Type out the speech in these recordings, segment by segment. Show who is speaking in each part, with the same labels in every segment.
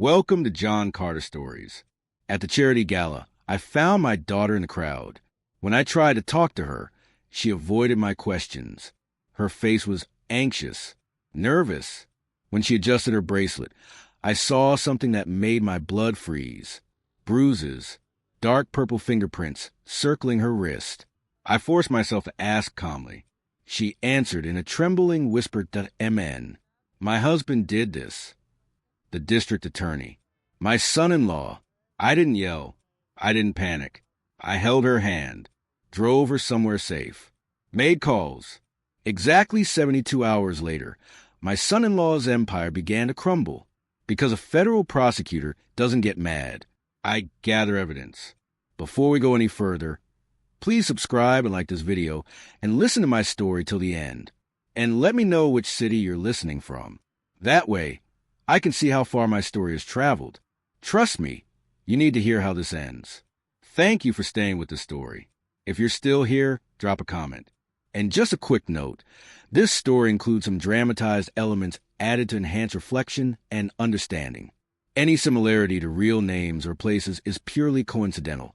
Speaker 1: Welcome to John Carter Stories. At the charity gala, I found my daughter in the crowd. When I tried to talk to her, she avoided my questions. Her face was anxious, nervous. When she adjusted her bracelet, I saw something that made my blood freeze. Bruises, dark purple fingerprints circling her wrist. I forced myself to ask calmly. She answered in a trembling whisper, "MN. My husband did this." The district attorney. My son-in-law. I didn't yell. I didn't panic. I held her hand, drove her somewhere safe, made calls. Exactly 72 hours later, my son-in-law's empire began to crumble. Because a federal prosecutor doesn't get mad, I gather evidence. Before we go any further, please subscribe and like this video and listen to my story till the end. And let me know which city you're listening from. That way, I can see how far my story has traveled. Trust me, you need to hear how this ends. Thank you for staying with the story. If you're still here, drop a comment. And just a quick note, this story includes some dramatized elements added to enhance reflection and understanding. Any similarity to real names or places is purely coincidental,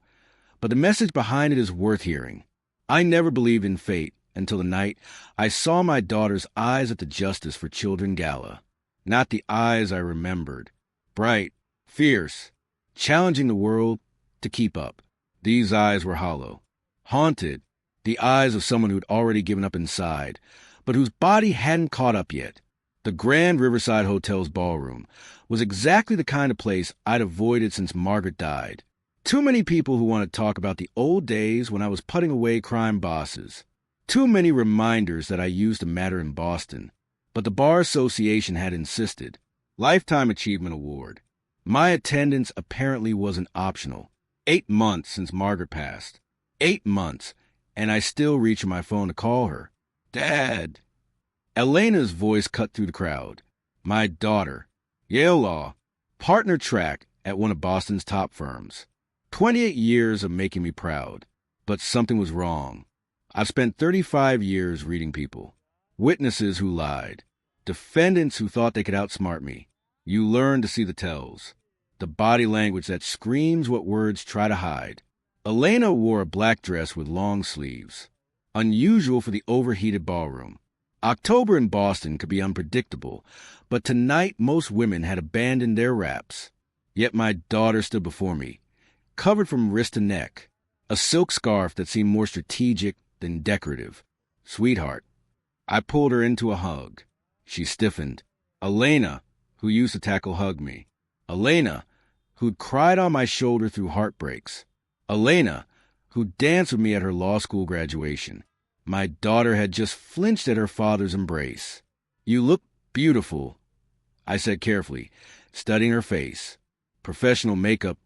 Speaker 1: but the message behind it is worth hearing. I never believed in fate until the night I saw my daughter's eyes at the Justice for Children Gala. Not the eyes I remembered. Bright, fierce, challenging the world to keep up. These eyes were hollow, haunted, the eyes of someone who'd already given up inside, but whose body hadn't caught up yet. The Grand Riverside Hotel's ballroom was exactly the kind of place I'd avoided since Margaret died. Too many people who want to talk about the old days when I was putting away crime bosses. Too many reminders that I used to matter in Boston. But the Bar Association had insisted. Lifetime Achievement Award. My attendance apparently wasn't optional. 8 months since Margaret passed. 8 months, and I still reach my phone to call her. Dad. Elena's voice cut through the crowd. My daughter. Yale Law. Partner track at one of Boston's top firms. 28 years of making me proud. But something was wrong. I've spent 35 years reading people. Witnesses who lied. Defendants who thought they could outsmart me. You learn to see the tells. The body language that screams what words try to hide. Elena wore a black dress with long sleeves. Unusual for the overheated ballroom. October in Boston could be unpredictable, but tonight most women had abandoned their wraps. Yet my daughter stood before me, covered from wrist to neck. A silk scarf that seemed more strategic than decorative. Sweetheart. I pulled her into a hug. She stiffened. Elena, who used to tackle hug me. Elena, who'd cried on my shoulder through heartbreaks. Elena, who danced with me at her law school graduation. My daughter had just flinched at her father's embrace. You look beautiful, I said carefully, studying her face. Professional makeup,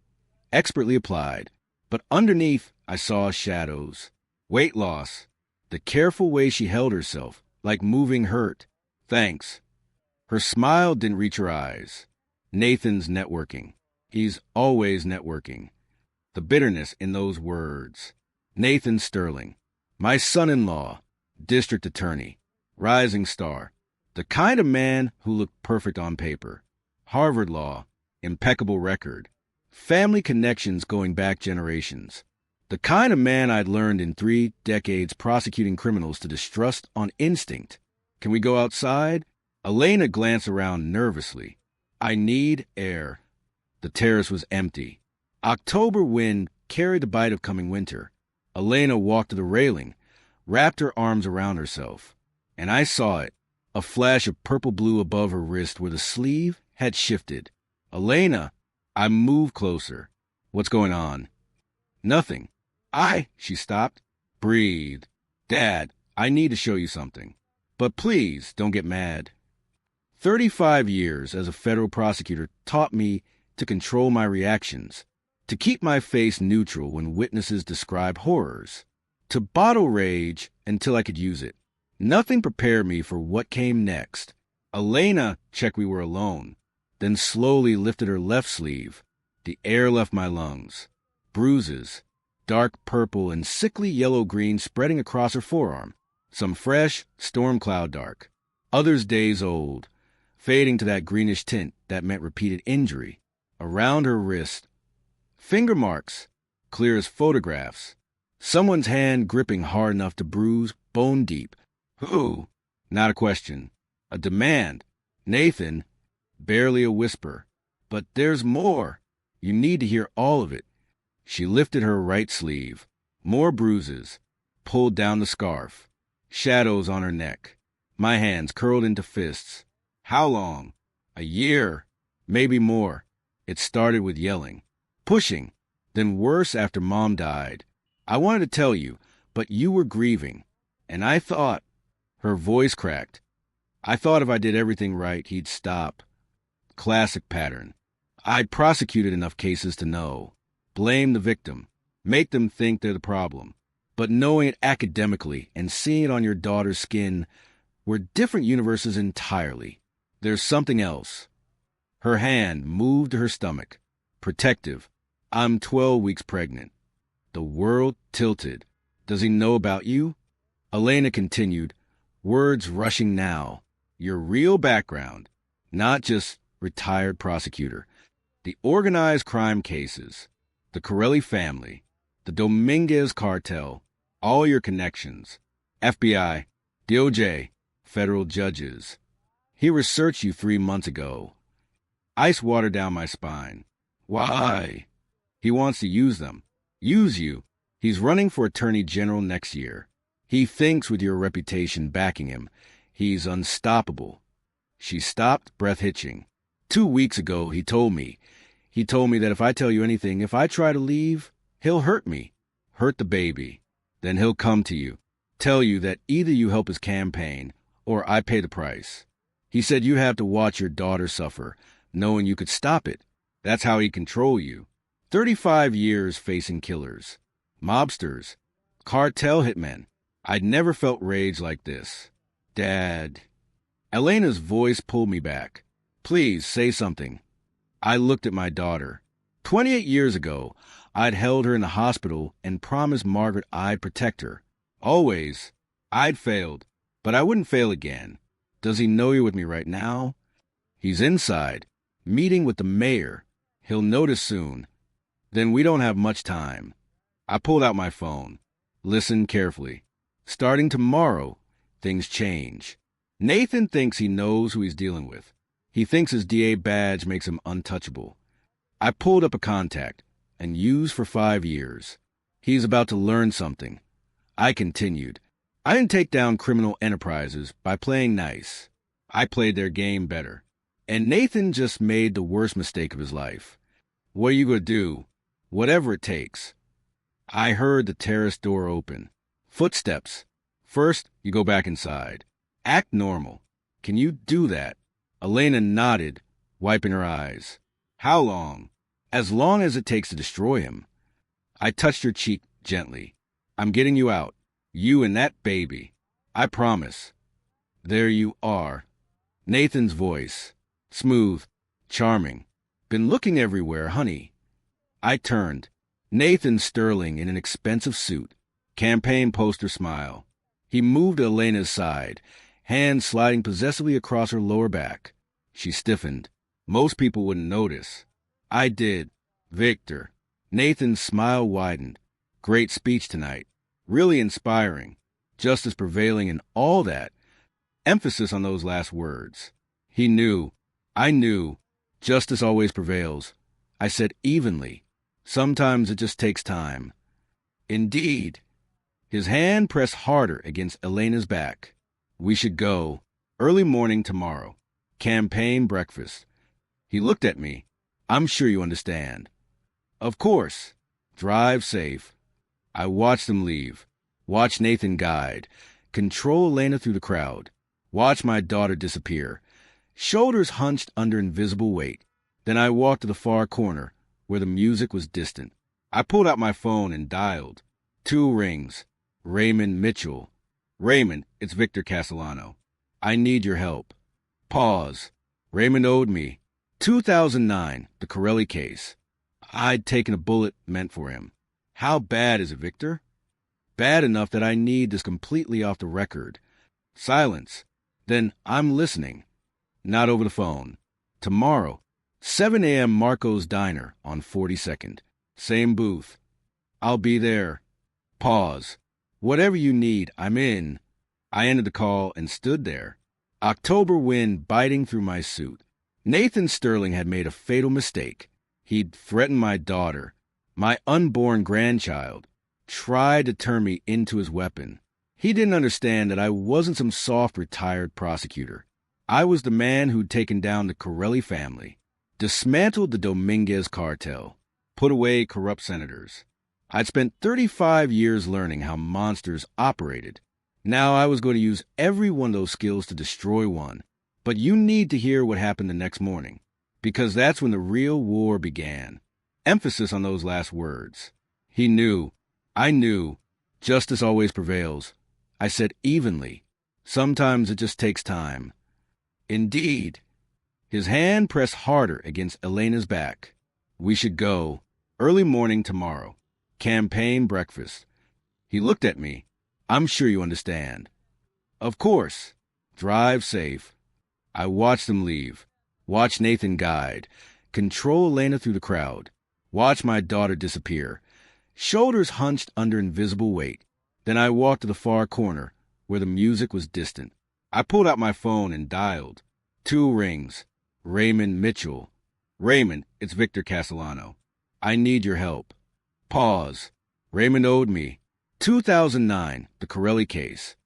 Speaker 1: expertly applied. But underneath, I saw shadows. Weight loss. The careful way she held herself, like moving hurt. Thanks. Her smile didn't reach her eyes. Nathan's networking. He's always networking. The bitterness in those words. Nathan Sterling. My son-in-law. District attorney. Rising star. The kind of man who looked perfect on paper. Harvard law. Impeccable record. Family connections going back generations. The kind of man I'd learned in 3 decades prosecuting criminals to distrust on instinct. Can we go outside? Elena glanced around nervously. I need air. The terrace was empty. October wind carried the bite of coming winter. Elena walked to the railing, wrapped her arms around herself. And I saw it, a flash of purple-blue above her wrist where the sleeve had shifted. Elena, I moved closer. What's going on? Nothing. She stopped. Breathe. Dad, I need to show you something. But please, don't get mad. 35 years as a federal prosecutor taught me to control my reactions, to keep my face neutral when witnesses describe horrors, to bottle rage until I could use it. Nothing prepared me for what came next. Elena checked we were alone, then slowly lifted her left sleeve. The air left my lungs. Bruises, dark purple and sickly yellow-green spreading across her forearm. Some fresh, storm cloud dark. Others days old, fading to that greenish tint that meant repeated injury. around her wrist. Finger marks, clear as photographs. Someone's hand gripping hard enough to bruise bone deep. Who? Not a question. A demand. Nathan. Barely a whisper. But there's more. You need to hear all of it. She lifted her right sleeve. More bruises. Pulled down the scarf. Shadows on her neck. My hands curled into fists. How long? A year. Maybe more. It started with yelling. Pushing. Then worse after Mom died. I wanted to tell you, but you were grieving. And I thought... Her voice cracked. I thought if I did everything right, he'd stop. Classic pattern. I'd prosecuted enough cases to know. Blame the victim. Make them think they're the problem. But knowing it academically and seeing it on your daughter's skin were different universes entirely. There's something else. Her hand moved to her stomach. Protective. I'm 12 weeks pregnant. The world tilted. Does he know about you? Elena continued, words rushing now. Your real background, not just retired prosecutor. The organized crime cases, the Corelli family, the Dominguez cartel, all your connections, FBI, DOJ, federal judges. He researched you 3 months ago. Ice water down my spine. Why? He wants to use them. Use you. He's running for attorney general next year. He thinks with your reputation backing him, he's unstoppable. She stopped, breath hitching. 2 weeks ago, he told me that if I tell you anything, if I try to leave, he'll hurt me, hurt the baby. Then he'll come to you, tell you that either you help his campaign or I pay the price. He said you have to watch your daughter suffer, knowing you could stop it. That's how he'd control you. 35 years facing killers, mobsters, cartel hitmen. I'd never felt rage like this. Dad. Elena's voice pulled me back. Please, say something. I looked at my daughter. 28 years ago, I'd held her in the hospital and promised Margaret I'd protect her. Always. I'd failed, but I wouldn't fail again. Does he know you're with me right now? He's inside, meeting with the mayor. He'll notice soon. Then we don't have much time. I pulled out my phone. Listen carefully. Starting tomorrow, things change. Nathan thinks he knows who he's dealing with. He thinks his DA badge makes him untouchable. I pulled up a contact and used for 5 years. He's about to learn something. I continued. I didn't take down criminal enterprises by playing nice. I played their game better. And Nathan just made the worst mistake of his life. What are you going to do? Whatever it takes. I heard the terrace door open. Footsteps. First, you go back inside. Act normal. Can you do that? Elena nodded, wiping her eyes. How long? As long as it takes to destroy him. I touched her cheek gently. I'm getting you out. You and that baby. I promise. There you are. Nathan's voice. Smooth. Charming. Been looking everywhere, honey. I turned. Nathan Sterling in an expensive suit. Campaign poster smile. He moved to Elena's side, hand sliding possessively across her lower back. She stiffened. Most people wouldn't notice. I did. Victor. Nathan's smile widened. Great speech tonight. Really inspiring. Justice prevailing and all that. Emphasis on those last words. He knew. I knew. Justice always prevails. I said evenly. Sometimes it just takes time. Indeed. His hand pressed harder against Elena's back. We should go. Early morning tomorrow. Campaign breakfast. He looked at me. I'm sure you understand. Of course. Drive safe. I watched them leave. Watch Nathan guide. Control Elena through the crowd. Watch my daughter disappear. Shoulders hunched under invisible weight. Then I walked to the far corner, where the music was distant. I pulled out my phone and dialed. 2 rings. Raymond Mitchell. Raymond, it's Victor Castellano. I need your help. Pause. Raymond owed me. 2009, the Corelli case. I'd taken a bullet meant for him. How bad is it, Victor? Bad enough that I need this completely off the record. Silence. Then I'm listening. Not over the phone. Tomorrow. 7 a.m. Marco's Diner on 42nd. Same booth. I'll be there. Pause. Whatever you need, I'm in. I ended the call and stood there. October wind biting through my suit. Nathan Sterling had made a fatal mistake. He'd threatened my daughter, my unborn grandchild, tried to turn me into his weapon. He didn't understand that I wasn't some soft retired prosecutor. I was the man who'd taken down the Corelli family, dismantled the Dominguez cartel, put away corrupt senators. I'd spent 35 years learning how monsters operated. Now I was going to use every one of those skills to destroy one. But you need to hear what happened the next morning, because that's when the real war began. Emphasis on those last words. He knew. I knew. Justice always prevails. I said evenly. Sometimes it just takes time. Indeed. His hand pressed harder against Elena's back. We should go. Early morning tomorrow. Campaign breakfast. He looked at me. I'm sure you understand. Of course. Drive safe. I watched them leave. Watched Nathan guide. Control Elena through the crowd. Watched my daughter disappear. Shoulders hunched under invisible weight. Then I walked to the far corner, where the music was distant. I pulled out my phone and dialed. 2 rings. Raymond Mitchell. Raymond, it's Victor Castellano. I need your help. Pause. Raymond owed me. 2009, the Corelli case.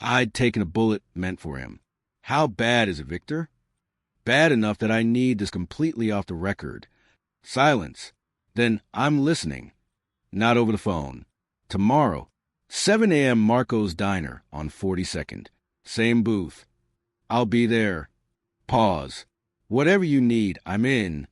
Speaker 1: I'd taken a bullet meant for him. How bad is it, Victor? Bad enough that I need this completely off the record. Silence. Then I'm listening. Not over the phone. Tomorrow, 7 a.m. Marco's Diner on 42nd. Same booth. I'll be there. Pause. Whatever you need, I'm in.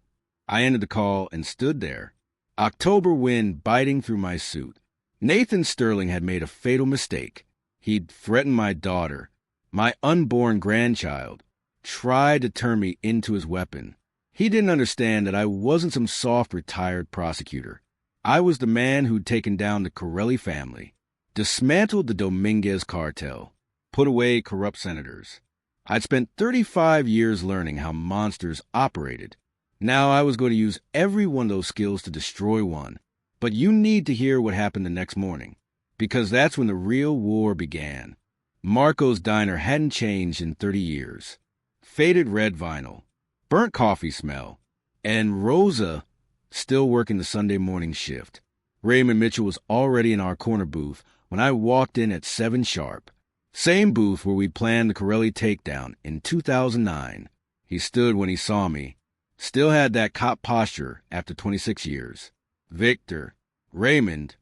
Speaker 1: I ended the call and stood there. October wind biting through my suit. Nathan Sterling had made a fatal mistake. He'd threatened my daughter, my unborn grandchild, tried to turn me into his weapon. He didn't understand that I wasn't some soft retired prosecutor. I was the man who'd taken down the Corelli family, dismantled the Dominguez cartel, put away corrupt senators. I'd spent 35 years learning how monsters operated. Now I was going to use every one of those skills to destroy one. But you need to hear what happened the next morning, because that's when the real war began. Marco's Diner hadn't changed in 30 years. Faded red vinyl, burnt coffee smell, and Rosa still working the Sunday morning shift. Raymond Mitchell was already in our corner booth when I walked in at 7 sharp. Same booth where we planned the Corelli takedown in 2009. He stood when he saw me. Still had that cop posture after 26 years. Victor. Raymond.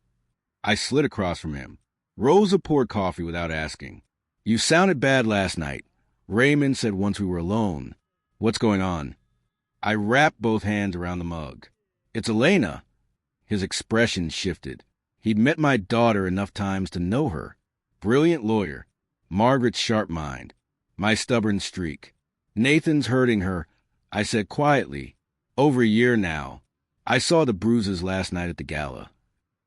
Speaker 1: I slid across from him. Rosa poured coffee without asking. You sounded bad last night. Raymond said once we were alone. What's going on? I wrapped both hands around the mug. It's Elena. His expression shifted. He'd met my daughter enough times to know her. Brilliant lawyer. Margaret's sharp mind. My stubborn streak. Nathan's hurting her, I said quietly. Over a year now. I saw the Bruises last night at the Gala.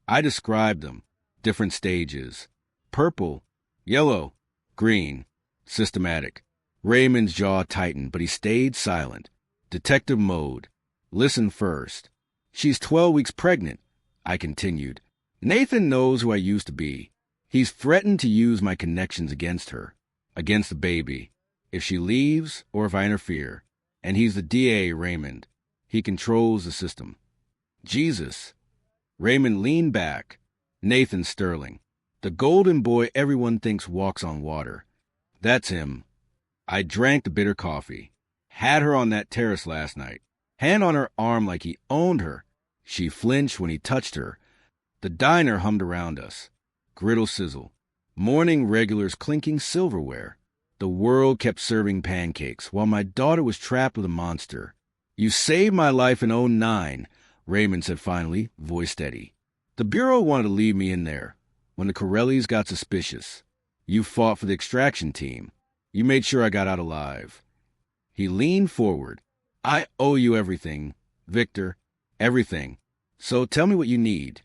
Speaker 1: I described them. Different stages. Purple, yellow, green. Systematic. Raymond's jaw tightened, but he stayed silent. Detective mode. Listen first. She's 12 weeks pregnant, I continued. Nathan knows who I used to be. He's threatened to use my connections against her, against the baby, if she leaves or if I interfere. And he's the DA, Raymond. He controls the system. Jesus. Raymond leaned back. Nathan Sterling. The golden boy everyone thinks walks on water. That's him. I drank the bitter coffee. Had her on that terrace last night. Hand on her arm like he owned her. She flinched when he touched her. The diner hummed around us. Griddle sizzle. Morning regulars clinking silverware. The world kept serving pancakes while my daughter was trapped with a monster. You saved my life in '09, Raymond said finally, voice steady. The Bureau wanted to leave me in there when the Corellis got suspicious. You fought for the extraction team. You made sure I got out alive. He leaned forward. I owe you everything, Victor, everything. So tell me what you need.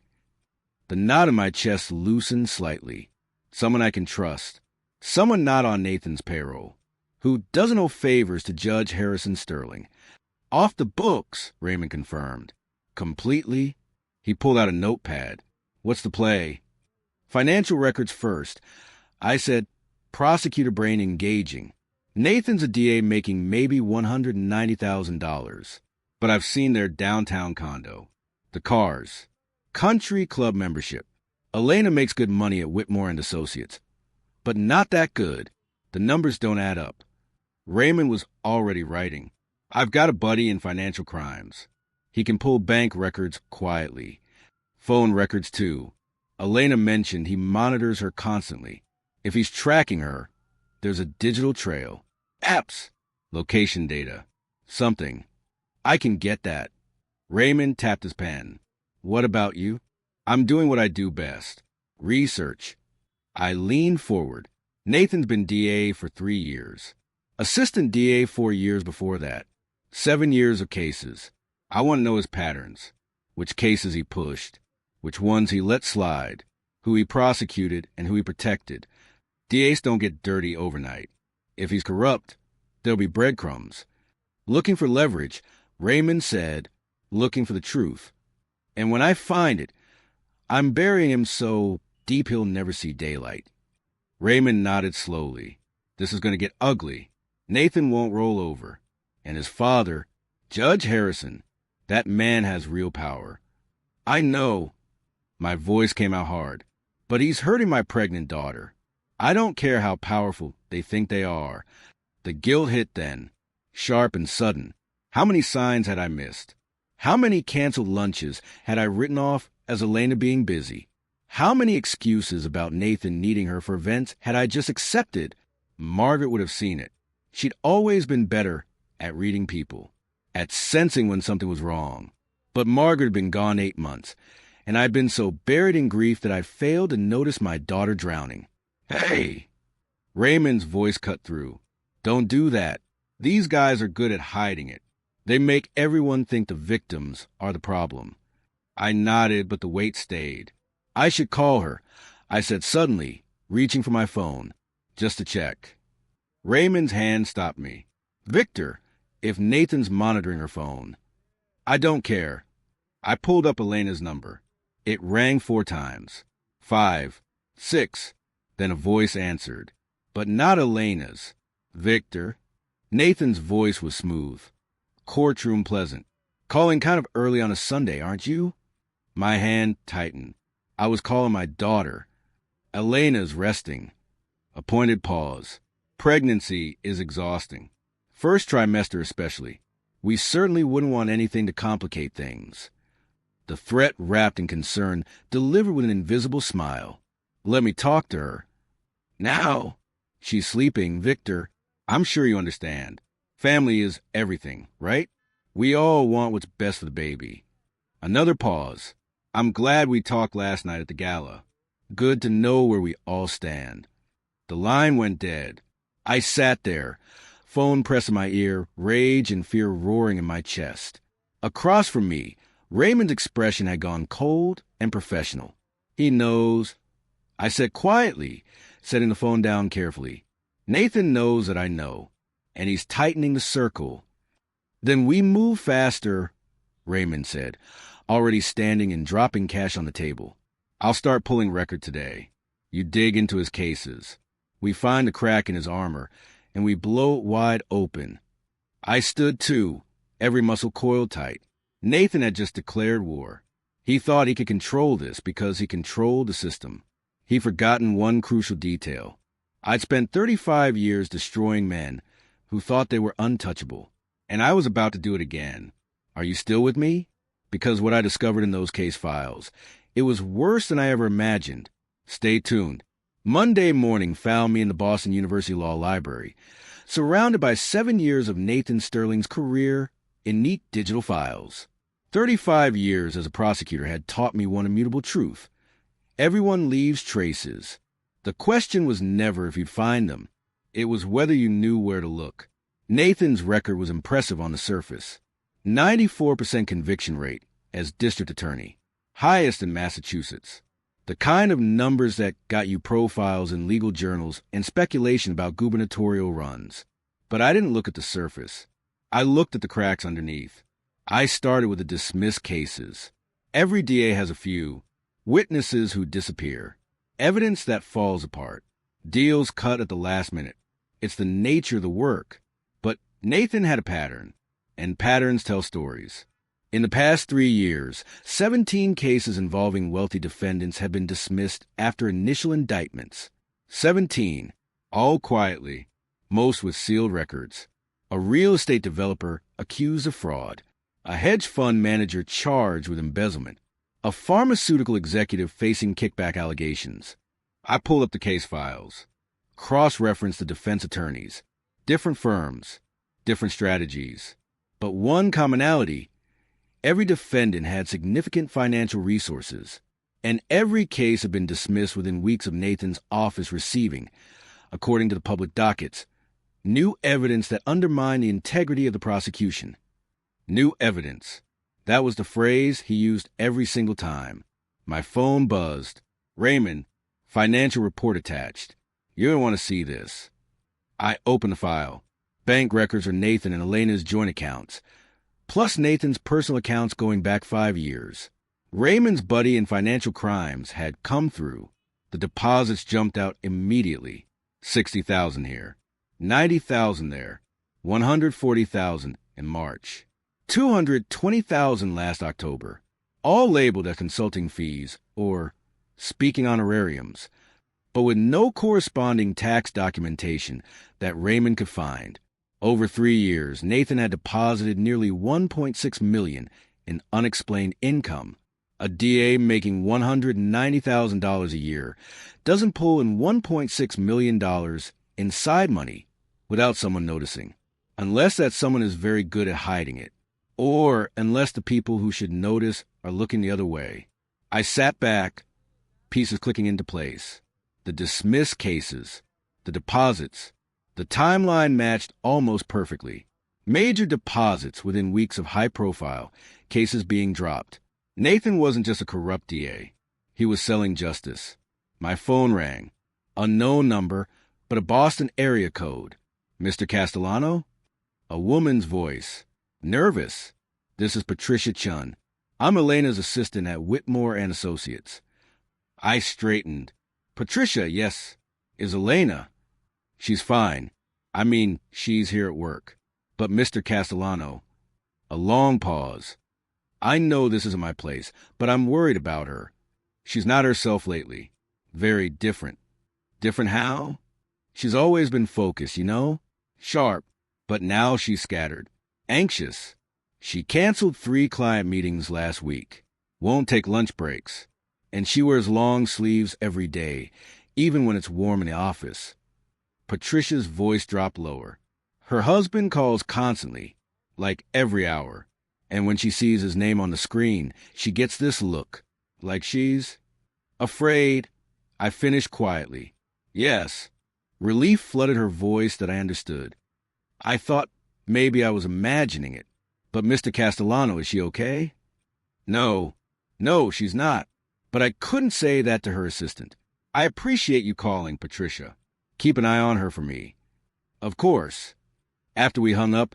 Speaker 1: The knot in my chest loosened slightly. Someone I can trust. Someone not on Nathan's payroll. Who doesn't owe favors to Judge Harrison Sterling. Off the books, Raymond confirmed. Completely? He pulled out a notepad. What's the play? Financial records first. I said, prosecutor brain engaging. Nathan's a DA making maybe $190,000. But I've seen their downtown condo. The cars. Country club membership. Elena makes good money at Whitmore and Associates. But not that good. The numbers don't add up. Raymond was already writing. I've got a buddy in financial crimes. He can pull bank records quietly. Phone records, too. Elena mentioned he monitors her constantly. If he's tracking her, there's a digital trail. Apps. Location data. Something. I can get that. Raymond tapped his pen. What about you? I'm doing what I do best. Research. I leaned forward. Nathan's been DA for 3 years. Assistant DA 4 years before that. 7 years of cases. I want to know his patterns. Which cases he pushed. Which ones he let slide. Who he prosecuted and who he protected. DAs don't get dirty overnight. If he's corrupt, there'll be breadcrumbs. Looking for leverage, Raymond said, looking for the truth. And when I find it, I'm burying him so deep he'll never see daylight. Raymond nodded slowly. This is going to get ugly. Nathan won't roll over. And his father, Judge Harrison, that man has real power. I know. My voice came out hard. But he's hurting my pregnant daughter. I don't care how powerful they think they are. The guilt hit then, sharp and sudden. How many signs had I missed? How many canceled lunches had I written off as Elena being busy? How many excuses about Nathan needing her for events had I just accepted? Margaret would have seen it. She'd always been better at reading people, at sensing when something was wrong. But Margaret had been gone 8 months, and I'd been so buried in grief that I failed to notice my daughter drowning. Hey! Raymond's voice cut through. Don't do that. These guys are good at hiding it. They make everyone think the victims are the problem. I nodded, but the weight stayed. I should call her, I said suddenly, reaching for my phone, just to check. Raymond's hand stopped me. Victor, if Nathan's monitoring her phone. I don't care. I pulled up Elena's number. It rang 4 times. 5, 6. Then a voice answered. But not Elena's. Victor. Nathan's voice was smooth. Courtroom pleasant. Calling kind of early on a Sunday, aren't you? My hand tightened. I was calling my daughter. Elena's resting. A pointed pause. Pregnancy is exhausting. First trimester especially. We certainly wouldn't want anything to complicate things. The threat wrapped in concern, delivered with an invisible smile. Let me talk to her. Now. She's sleeping, Victor. I'm sure you understand. Family is everything, right? We all want what's best for the baby. Another pause. I'm glad we talked last night at the Gala. Good to know where we all stand. The line went dead. I sat there, phone pressed in my ear, rage and fear roaring in my chest. Across from me, Raymond's expression had gone cold and professional. He knows. I said quietly, setting the phone down carefully. Nathan knows that I know, and he's tightening the circle. Then we move faster, Raymond said, already standing and dropping cash on the table. I'll start pulling record today. You dig into his cases. We find a crack in his armor, and we blow it wide open. I stood too, every muscle coiled tight. Nathan had just declared war. He thought he could control this because he controlled the system. He'd forgotten one crucial detail. I'd spent 35 years destroying men who thought they were untouchable, and I was about to do it again. Are you still with me? Because what I discovered in those case files, it was worse than I ever imagined. Stay tuned. Monday morning found me in the Boston University Law Library, surrounded by 7 years of Nathan Sterling's career in neat digital files. 35 years as a prosecutor had taught me one immutable truth. Everyone leaves traces. The question was never if you'd find them. It was whether you knew where to look. Nathan's record was impressive on the surface. 94% conviction rate as district attorney, highest in Massachusetts. The kind of numbers that got you profiles in legal journals and speculation about gubernatorial runs. But I didn't look at the surface. I looked at the cracks underneath. I started with the dismissed cases. Every DA has a few. Witnesses who disappear. Evidence that falls apart. Deals cut at the last minute. It's the nature of the work. But Nathan had a pattern, and patterns tell stories. In the past 3 years, 17 cases involving wealthy defendants have been dismissed after initial indictments. 17, all quietly, most with sealed records. A real estate developer accused of fraud. A hedge fund manager charged with embezzlement. A pharmaceutical executive facing kickback allegations. I pulled up the case files, cross-referenced the defense attorneys, different firms, different strategies. But one commonality: every defendant had significant financial resources, and every case had been dismissed within weeks of Nathan's office receiving, according to the public dockets, new evidence that undermined the integrity of the prosecution. New evidence. That was the phrase he used every single time. My phone buzzed. Raymond, financial report attached. You're going to want to see this. I opened the file. Bank records are Nathan and Elena's joint accounts, plus Nathan's personal accounts going back 5 years. Raymond's buddy in financial crimes had come through. The deposits jumped out immediately. $60,000 here, $90,000 there, $140,000 in March, $220,000 last October, all labeled as consulting fees or speaking honorariums, but with no corresponding tax documentation that Raymond could find. Over 3 years, Nathan had deposited nearly $1.6 million in unexplained income. A DA making $190,000 a year doesn't pull in $1.6 million in side money without someone noticing, unless that someone is very good at hiding it, or unless the people who should notice are looking the other way. I sat back, pieces clicking into place. The dismissed cases, the deposits, the timeline matched almost perfectly. Major deposits within weeks of high-profile cases being dropped. Nathan wasn't just a corrupt DA. He was selling justice. My phone rang. Unknown number, but a Boston area code. Mr. Castellano? A woman's voice. Nervous. This is Patricia Chun. I'm Elena's assistant at Whitmore and Associates. I straightened. Patricia, yes. Is Elena? She's fine. I mean, she's here at work. But Mr. Castellano. A long pause. I know this isn't my place, but I'm worried about her. She's not herself lately. Very different. Different how? She's always been focused, you know? Sharp. But now she's scattered. Anxious. She canceled 3 client meetings last week. Won't take lunch breaks. And she wears long sleeves every day, even when it's warm in the office. Patricia's voice dropped lower. Her husband calls constantly, like every hour. And when she sees his name on the screen, she gets this look, like she's afraid. I finished quietly. Yes. Relief flooded her voice that I understood. I thought maybe I was imagining it. But Mr. Castellano, is she okay? No, she's not. But I couldn't say that to her assistant. I appreciate you calling, Patricia. Keep an eye on her for me. Of course. After we hung up,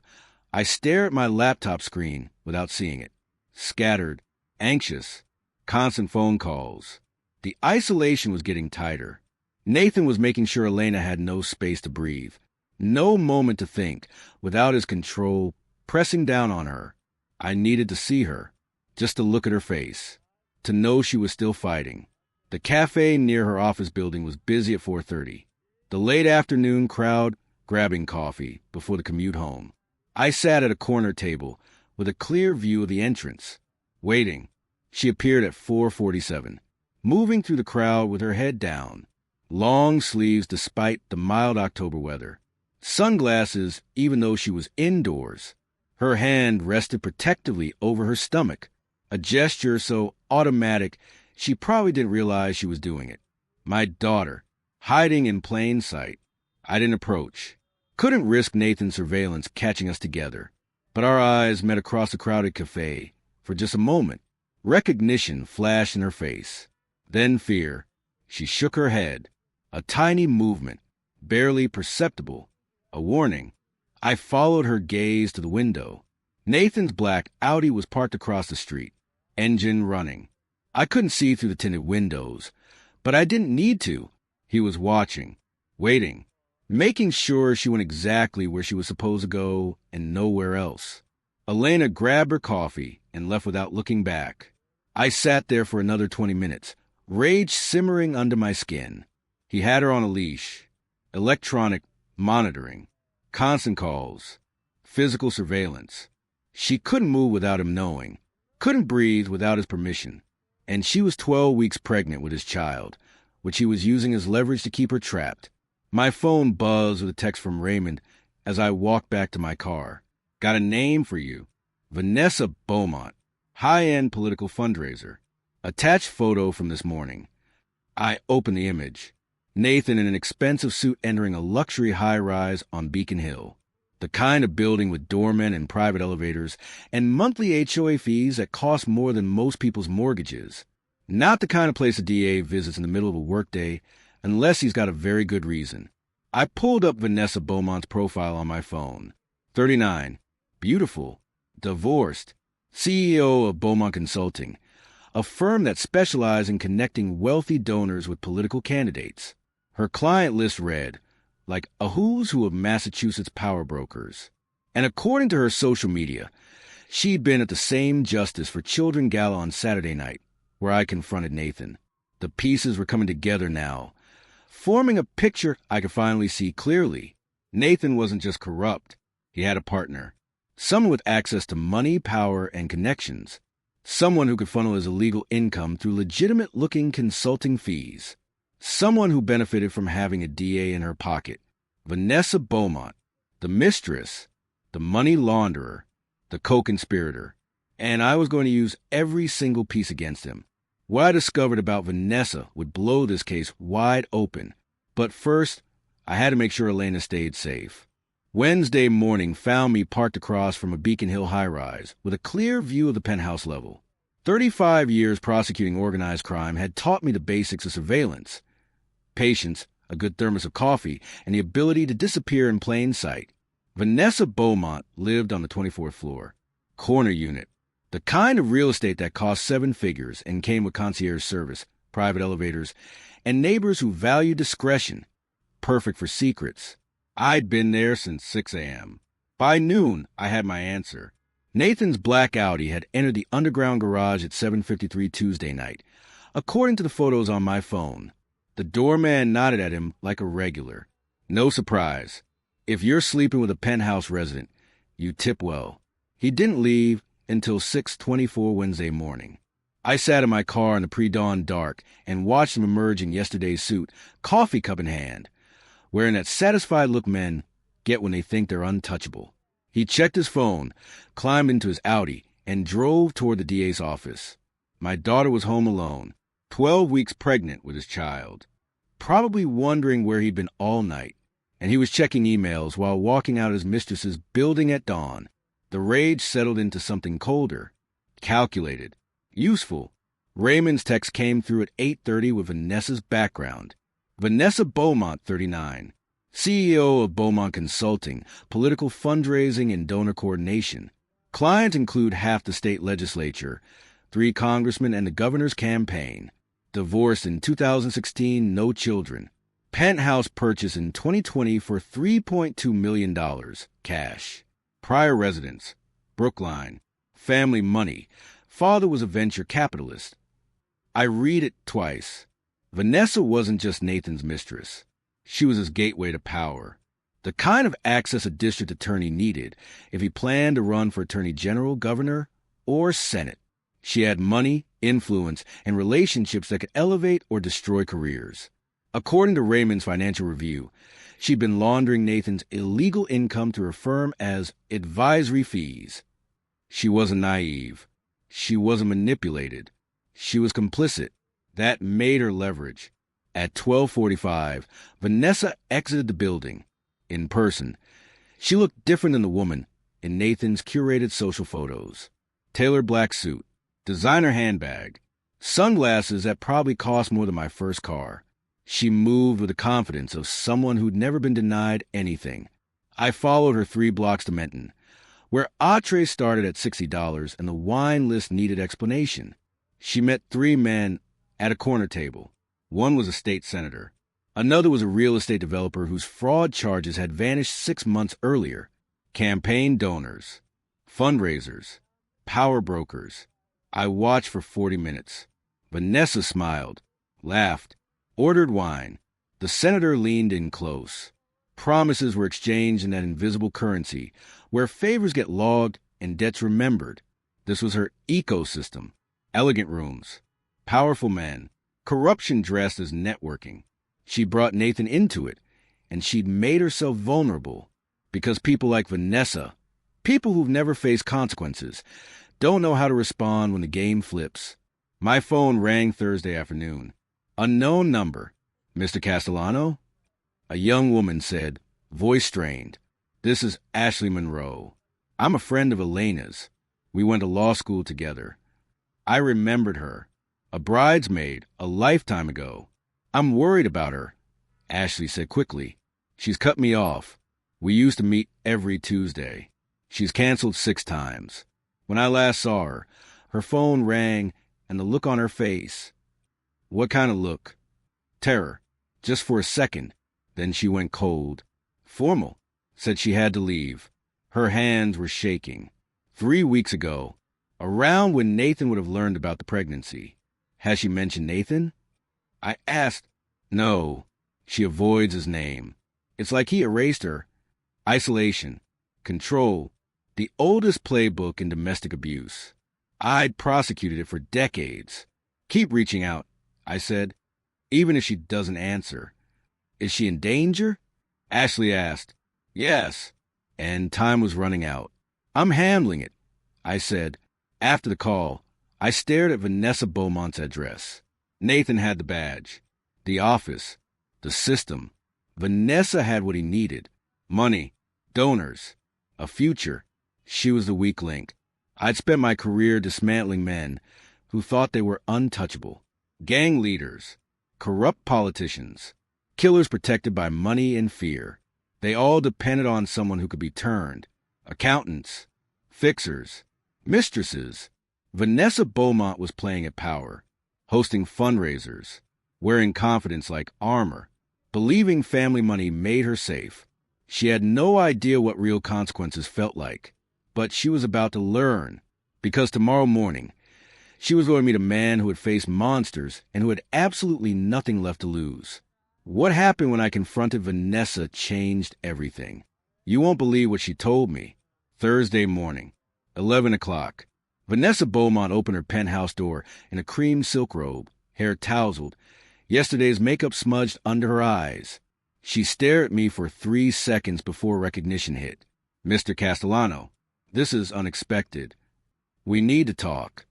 Speaker 1: I stared at my laptop screen without seeing it. Scattered, anxious, constant phone calls. The isolation was getting tighter. Nathan was making sure Elena had no space to breathe, no moment to think, without his control pressing down on her. I needed to see her, just to look at her face, to know she was still fighting. The cafe near her office building was busy at 4:30. The late afternoon crowd grabbing coffee before the commute home. I sat at a corner table with a clear view of the entrance, waiting. She appeared at 4:47, moving through the crowd with her head down, long sleeves despite the mild October weather, sunglasses even though she was indoors. Her hand rested protectively over her stomach, a gesture so automatic she probably didn't realize she was doing it. My daughter, hiding in plain sight. I didn't approach. Couldn't risk Nathan's surveillance catching us together. But our eyes met across the crowded cafe for just a moment. Recognition flashed in her face. Then fear. She shook her head. A tiny movement, barely perceptible. A warning. I followed her gaze to the window. Nathan's black Audi was parked across the street, engine running. I couldn't see through the tinted windows, but I didn't need to. He was watching, waiting, making sure she went exactly where she was supposed to go and nowhere else. Elena grabbed her coffee and left without looking back. I sat there for another 20 minutes, rage simmering under my skin. He had her on a leash, electronic monitoring, constant calls, physical surveillance. She couldn't move without him knowing, couldn't breathe without his permission, and she was 12 weeks pregnant with his child, which he was using as leverage to keep her trapped. My phone buzzed with a text from Raymond as I walked back to my car. Got a name for you. Vanessa Beaumont, high-end political fundraiser. Attached photo from this morning. I opened the image. Nathan in an expensive suit entering a luxury high-rise on Beacon Hill. The kind of building with doormen and private elevators and monthly HOA fees that cost more than most people's mortgages. Not the kind of place a DA visits in the middle of a workday unless he's got a very good reason. I pulled up Vanessa Beaumont's profile on my phone. 39. Beautiful. Divorced. CEO of Beaumont Consulting, a firm that specializes in connecting wealthy donors with political candidates. Her client list read, like a who's who of Massachusetts power brokers. And according to her social media, she'd been at the same Justice for Children Gala on Saturday night, where I confronted Nathan. The pieces were coming together now, forming a picture I could finally see clearly. Nathan wasn't just corrupt. He had a partner. Someone with access to money, power, and connections. Someone who could funnel his illegal income through legitimate-looking consulting fees. Someone who benefited from having a DA in her pocket. Vanessa Beaumont, the mistress, the money launderer, the co-conspirator. And I was going to use every single piece against him. What I discovered about Vanessa would blow this case wide open. But first, I had to make sure Elena stayed safe. Wednesday morning found me parked across from a Beacon Hill high-rise with a clear view of the penthouse level. 35 years prosecuting organized crime had taught me the basics of surveillance. Patience, a good thermos of coffee, and the ability to disappear in plain sight. Vanessa Beaumont lived on the 24th floor. Corner unit. The kind of real estate that cost 7 figures and came with concierge service, private elevators, and neighbors who value discretion. Perfect for secrets. I'd been there since 6 a.m. By noon, I had my answer. Nathan's black Audi had entered the underground garage at 7:53 Tuesday night, according to the photos on my phone. The doorman nodded at him like a regular. No surprise. If you're sleeping with a penthouse resident, you tip well. He didn't leave until 6:24 Wednesday morning. I sat in my car in the pre-dawn dark and watched him emerge in yesterday's suit, coffee cup in hand, wearing that satisfied look men get when they think they're untouchable. He checked his phone, climbed into his Audi, and drove toward the DA's office. My daughter was home alone, 12 weeks pregnant with his child, probably wondering where he'd been all night, and he was checking emails while walking out his mistress's building at dawn. The rage settled into something colder, calculated, useful. Raymond's text came through at 8:30 with Vanessa's background. Vanessa Beaumont, 39, CEO of Beaumont Consulting, political fundraising and donor coordination. Clients include half the state legislature, 3 congressmen, and the governor's campaign. Divorced in 2016, no children. Penthouse purchase in 2020 for $3.2 million, cash. Prior residence, Brookline. Family money. Father was a venture capitalist. I read it twice. Vanessa wasn't just Nathan's mistress. She was his gateway to power. The kind of access a district attorney needed if he planned to run for attorney general, governor, or senate. She had money, influence, and relationships that could elevate or destroy careers. According to Raymond's financial review, she'd been laundering Nathan's illegal income through her firm as advisory fees. She wasn't naive. She wasn't manipulated. She was complicit. That made her leverage. At 12:45, Vanessa exited the building. In person, she looked different than the woman in Nathan's curated social photos. Tailored black suit, designer handbag, sunglasses that probably cost more than my first car. She moved with the confidence of someone who'd never been denied anything. I followed her 3 blocks to Menton, where entrees started at $60 and the wine list needed explanation. She met 3 men at a corner table. One was a state senator. Another was a real estate developer whose fraud charges had vanished 6 months earlier. Campaign donors, fundraisers, power brokers. I watched for 40 minutes. Vanessa smiled, laughed, ordered wine. The senator leaned in close. Promises were exchanged in that invisible currency, where favors get logged and debts remembered. This was her ecosystem. Elegant rooms, powerful men, corruption dressed as networking. She brought Nathan into it, and she'd made herself vulnerable because people like Vanessa, people who've never faced consequences, don't know how to respond when the game flips. My phone rang Thursday afternoon. Unknown number. Mr. Castellano? A young woman said, voice strained. This is Ashley Monroe. I'm a friend of Elena's. We went to law school together. I remembered her. A bridesmaid, a lifetime ago. I'm worried about her, Ashley said quickly. She's cut me off. We used to meet every Tuesday. She's canceled 6 times. When I last saw her, her phone rang and the look on her face. What kind of look? Terror. Just for a second. Then she went cold. Formal. Said she had to leave. Her hands were shaking. 3 weeks ago, around when Nathan would have learned about the pregnancy. Has she mentioned Nathan? I asked. No. She avoids his name. It's like he erased her. Isolation. Control. The oldest playbook in domestic abuse. I'd prosecuted it for decades. Keep reaching out, I said, even if she doesn't answer. Is she in danger? Ashley asked. Yes. And time was running out. I'm handling it, I said. After the call, I stared at Vanessa Beaumont's address. Nathan had the badge, the office, the system. Vanessa had what he needed. Money, donors, a future. She was the weak link. I'd spent my career dismantling men who thought they were untouchable. Gang leaders, corrupt politicians, killers protected by money and fear. They all depended on someone who could be turned. Accountants, fixers, mistresses. Vanessa Beaumont was playing at power, hosting fundraisers, wearing confidence like armor, believing family money made her safe. She had no idea what real consequences felt like, but she was about to learn, because tomorrow morning, she was going to meet a man who had faced monsters and who had absolutely nothing left to lose. What happened when I confronted Vanessa changed everything. You won't believe what she told me. Thursday morning, 11 o'clock. Vanessa Beaumont opened her penthouse door in a cream silk robe, hair tousled, yesterday's makeup smudged under her eyes. She stared at me for 3 seconds before recognition hit. Mr. Castellano, this is unexpected. We need to talk.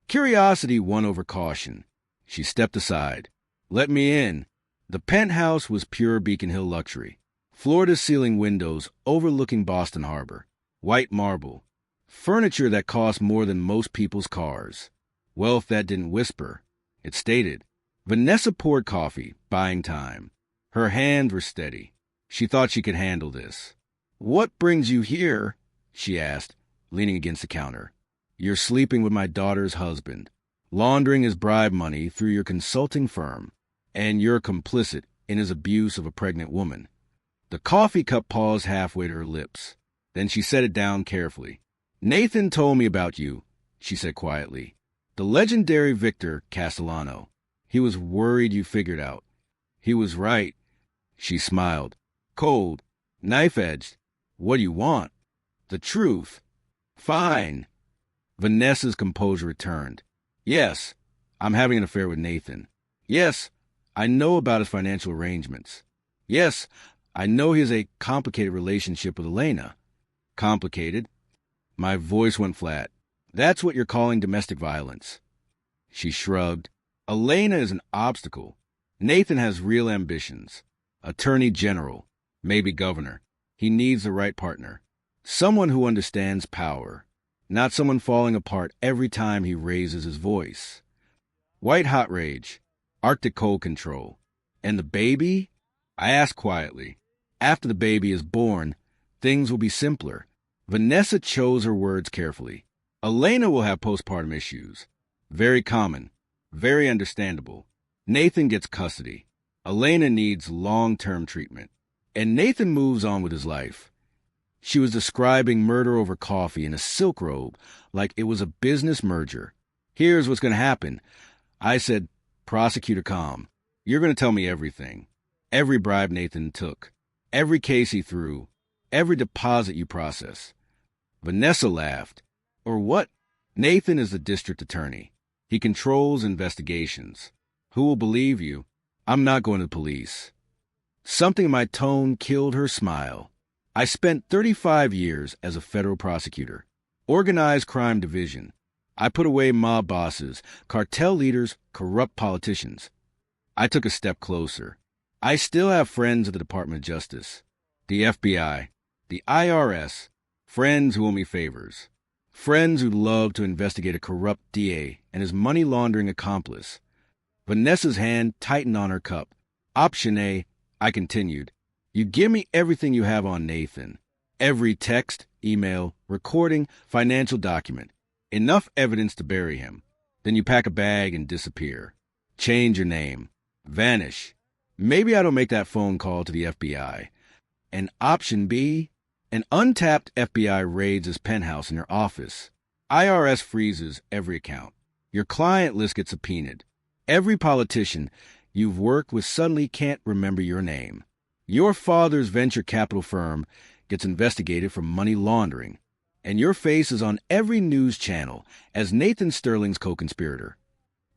Speaker 1: Curiosity won over caution. She stepped aside. Let me in. The penthouse was pure Beacon Hill luxury. Floor-to-ceiling windows overlooking Boston Harbor. White marble. Furniture that cost more than most people's cars. Wealth that didn't whisper. It stated. Vanessa poured coffee, buying time. Her hands were steady. She thought she could handle this. What brings you here? She asked, leaning against the counter. You're sleeping with my daughter's husband, laundering his bribe money through your consulting firm, and you're complicit in his abuse of a pregnant woman. The coffee cup paused halfway to her lips. Then she set it down carefully. Nathan told me about you, she said quietly. The legendary Victor Castellano. He was worried you figured out. He was right. She smiled. Cold, knife-edged. What do you want? The truth. Fine. Vanessa's composure returned. Yes, I'm having an affair with Nathan. Yes, I know about his financial arrangements. Yes, I know he has a complicated relationship with Elena. Complicated? My voice went flat. That's what you're calling domestic violence. She shrugged. Elena is an obstacle. Nathan has real ambitions. Attorney General, maybe governor. He needs the right partner. Someone who understands power. Not someone falling apart every time he raises his voice. White hot rage. Arctic cold control. And the baby? I asked quietly. After the baby is born, Things will be simpler. Vanessa chose her words carefully. Elena will have postpartum issues. Very common. Very understandable. Nathan gets custody. Elena needs long-term treatment. And Nathan moves on with his life. She was describing murder over coffee in a silk robe like it was a business merger. Here's what's going to happen. I said, Prosecutor calm. You're going to tell me everything. Every bribe Nathan took. Every case he threw. Every deposit you process. Vanessa laughed. Or what? Nathan is the district attorney. He controls investigations. Who will believe you? I'm not going to the police. Something in my tone killed her smile. I spent 35 years as a federal prosecutor. Organized crime division. I put away mob bosses, cartel leaders, corrupt politicians. I took a step closer. I still have friends at the Department of Justice, the FBI, the IRS, friends who owe me favors, friends who love to investigate a corrupt DA and his money laundering accomplice. Vanessa's hand tightened on her cup. Option A, I continued. You give me everything you have on Nathan. Every text, email, recording, financial document. Enough evidence to bury him. Then you pack a bag and disappear. Change your name. Vanish. Maybe I don't make that phone call to the FBI. And option B, an untapped FBI raids his penthouse in your office. IRS freezes every account. Your client list gets subpoenaed. Every politician you've worked with suddenly can't remember your name. Your father's venture capital firm gets investigated for money laundering. And your face is on every news channel as Nathan Sterling's co-conspirator.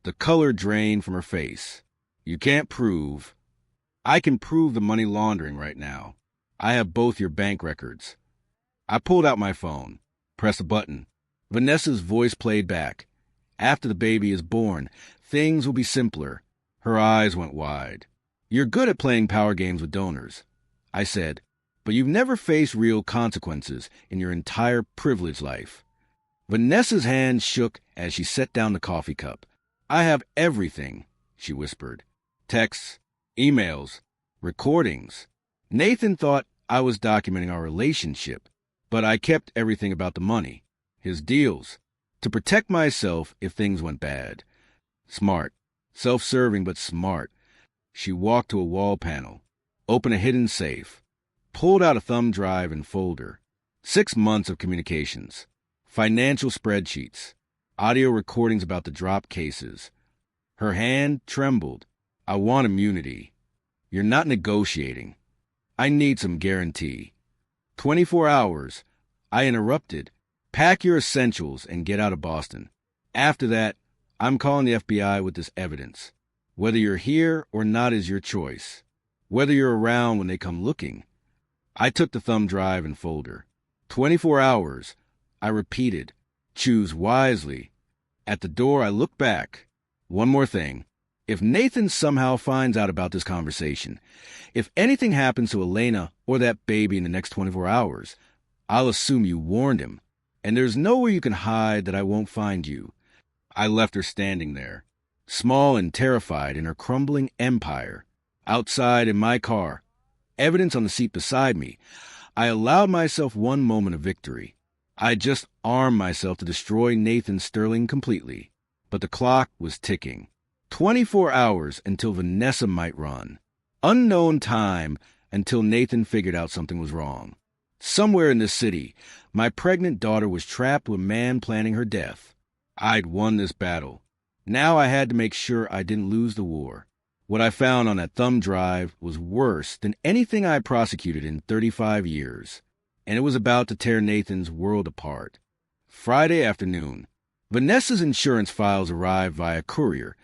Speaker 1: The color drained from her face. You can't prove. I can prove the money laundering right now. I have both your bank records. I pulled out my phone, pressed a button. Vanessa's voice played back. After the baby is born, things will be simpler. Her eyes went wide. You're good at playing power games with donors, I said, but you've never faced real consequences in your entire privileged life. Vanessa's hand shook as she set down the coffee cup. I have everything, she whispered. Texts, emails, recordings. Nathan thought I was documenting our relationship, but I kept everything about the money, his deals, to protect myself if things went bad. Smart, self-serving but smart. She walked to a wall panel, opened a hidden safe, pulled out a thumb drive and folder. 6 months of communications, financial spreadsheets, audio recordings about the drop cases. Her hand trembled. I want immunity. You're not negotiating. I need some guarantee. 24 hours. I interrupted. Pack your essentials and get out of Boston. After that, I'm calling the FBI with this evidence. Whether you're here or not is your choice. Whether you're around when they come looking. I took the thumb drive and folder. 24 hours. I repeated. Choose wisely. At the door, I looked back. One more thing. If Nathan somehow finds out about this conversation, if anything happens to Elena or that baby in the next 24 hours, I'll assume you warned him, and there's nowhere you can hide that I won't find you. I left her standing there, small and terrified in her crumbling empire. Outside in my car, evidence on the seat beside me, I allowed myself one moment of victory. I just armed myself to destroy Nathan Sterling completely, but the clock was ticking. 24 hours until Vanessa might run. Unknown time until Nathan figured out something was wrong. Somewhere in this city, my pregnant daughter was trapped with a man planning her death. I'd won this battle. Now I had to make sure I didn't lose the war. What I found on that thumb drive was worse than anything I prosecuted in 35 years, and it was about to tear Nathan's world apart. Friday afternoon, Vanessa's insurance files arrived via courier,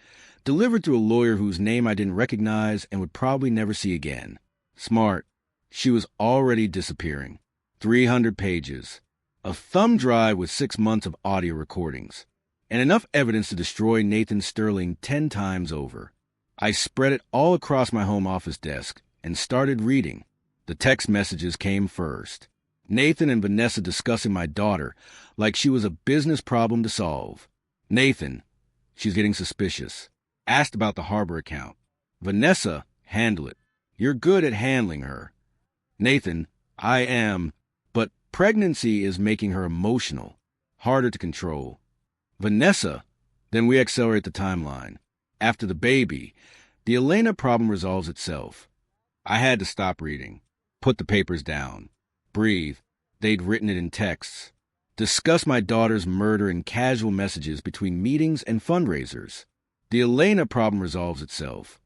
Speaker 1: delivered to a lawyer whose name I didn't recognize and would probably never see again. Smart. She was already disappearing. 300 pages. A thumb drive with 6 months of audio recordings, and enough evidence to destroy Nathan Sterling 10 times over. I spread it all across my home office desk and started reading. The text messages came first. Nathan and Vanessa discussing my daughter like she was a business problem to solve. Nathan, she's getting suspicious. Asked about the harbor account. Vanessa, handle it. You're good at handling her. Nathan, I am. Pregnancy is making her emotional, harder to control. Vanessa, then we accelerate the timeline. After the baby, the Elena problem resolves itself. I had to stop reading, put the papers down, breathe. They'd written it in texts. Discuss my daughter's murder in casual messages between meetings and fundraisers. The Elena problem resolves itself.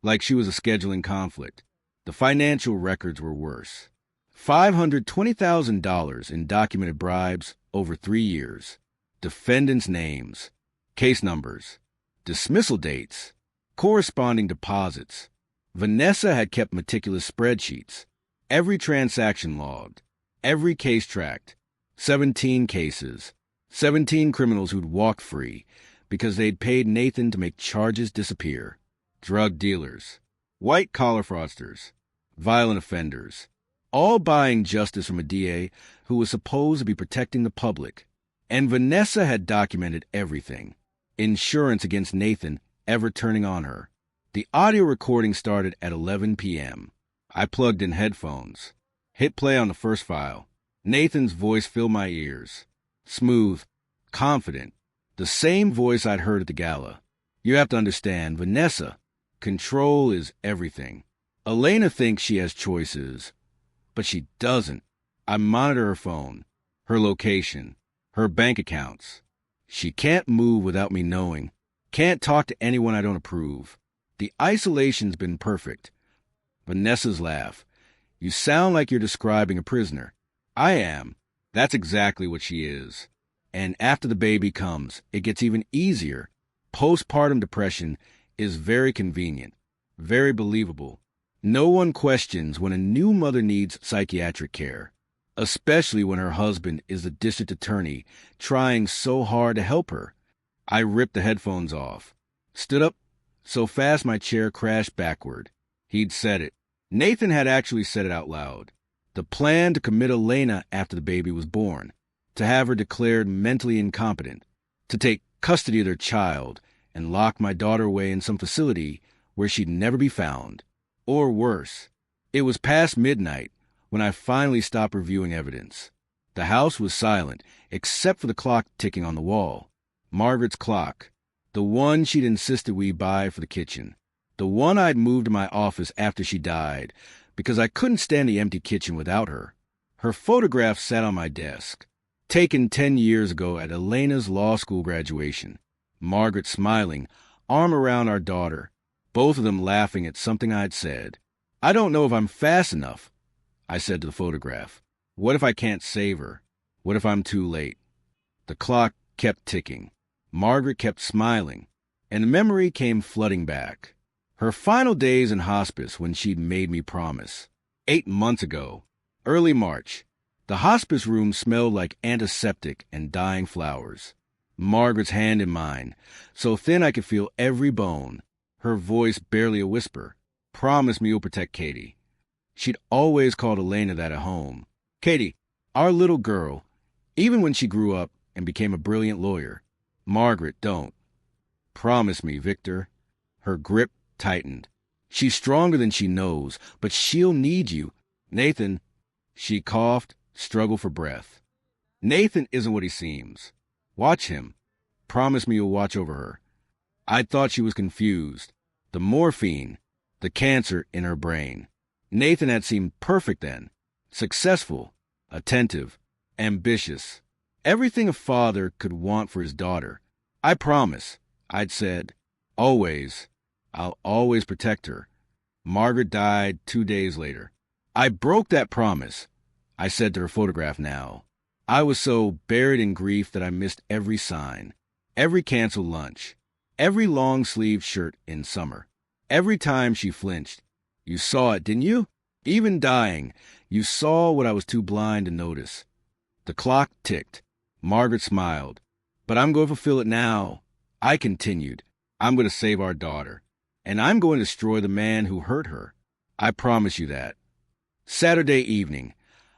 Speaker 1: Like she was a scheduling conflict. The financial records were worse. $520,000 in documented bribes over 3 years. Defendants' names, case numbers, dismissal dates, corresponding deposits. Vanessa had kept meticulous spreadsheets. Every transaction logged. Every case tracked. 17 cases. 17 criminals who'd walked free because they'd paid Nathan to make charges disappear. Drug dealers. White-collar fraudsters. Violent offenders. All buying justice from a DA who was supposed to be protecting the public. And Vanessa had documented everything. Insurance against Nathan ever turning on her. The audio recording started at 11 p.m. I plugged in headphones. Hit play on the first file. Nathan's voice filled my ears. Smooth, confident. The same voice I'd heard at the Gala. You have to understand, Vanessa, control is everything. Elena thinks she has choices, but she doesn't. I monitor her phone, her location, her bank accounts. She can't move without me knowing. Can't talk to anyone I don't approve. The isolation's been perfect. Vanessa's laugh. You sound like you're describing a prisoner. I am. That's exactly what she is. And after the baby comes, it gets even easier. Postpartum depression is very convenient, very believable. No one questions when a new mother needs psychiatric care, especially when her husband is the district attorney trying so hard to help her. I ripped the headphones off, stood up so fast my chair crashed backward. He'd said it. Nathan had actually said it out loud. The plan to commit Elena after the baby was born, to have her declared mentally incompetent, to take custody of their child and lock my daughter away in some facility where she'd never be found. Or worse. It was past midnight when I finally stopped reviewing evidence. The house was silent, except for the clock ticking on the wall. Margaret's clock. The one she'd insisted we buy for the kitchen. The one I'd moved to my office after she died, because I couldn't stand the empty kitchen without her. Her photograph sat on my desk, taken 10 years ago at Elena's law school graduation. Margaret smiling, arm around our daughter, both of them laughing at something I'd said. I don't know if I'm fast enough, I said to the photograph. What if I can't save her? What if I'm too late? The clock kept ticking. Margaret kept smiling, and the memory came flooding back. Her final days in hospice when she'd made me promise. 8 months ago, early March, the hospice room smelled like antiseptic and dying flowers. Margaret's hand in mine, so thin I could feel every bone. Her voice barely a whisper. Promise me you'll protect Katie. She'd always called Elena that at home. Katie, our little girl, even when she grew up and became a brilliant lawyer. Margaret, don't. Promise me, Victor. Her grip tightened. She's stronger than she knows, but she'll need you. Nathan, she coughed, struggled for breath. Nathan isn't what he seems. Watch him. Promise me you'll watch over her. I thought she was confused. The morphine, the cancer in her brain. Nathan had seemed perfect then. Successful, attentive, ambitious. Everything a father could want for his daughter. I promise, I'd said. Always. I'll always protect her. Margaret died 2 days later. I broke that promise, I said to her photograph now. I was so buried in grief that I missed every sign, every canceled lunch, every long-sleeved shirt in summer. Every time she flinched. You saw it, didn't you? Even dying, you saw what I was too blind to notice. The clock ticked. Margaret smiled. But I'm going to fulfill it now. I continued. I'm going to save our daughter. And I'm going to destroy the man who hurt her. I promise you that. Saturday evening,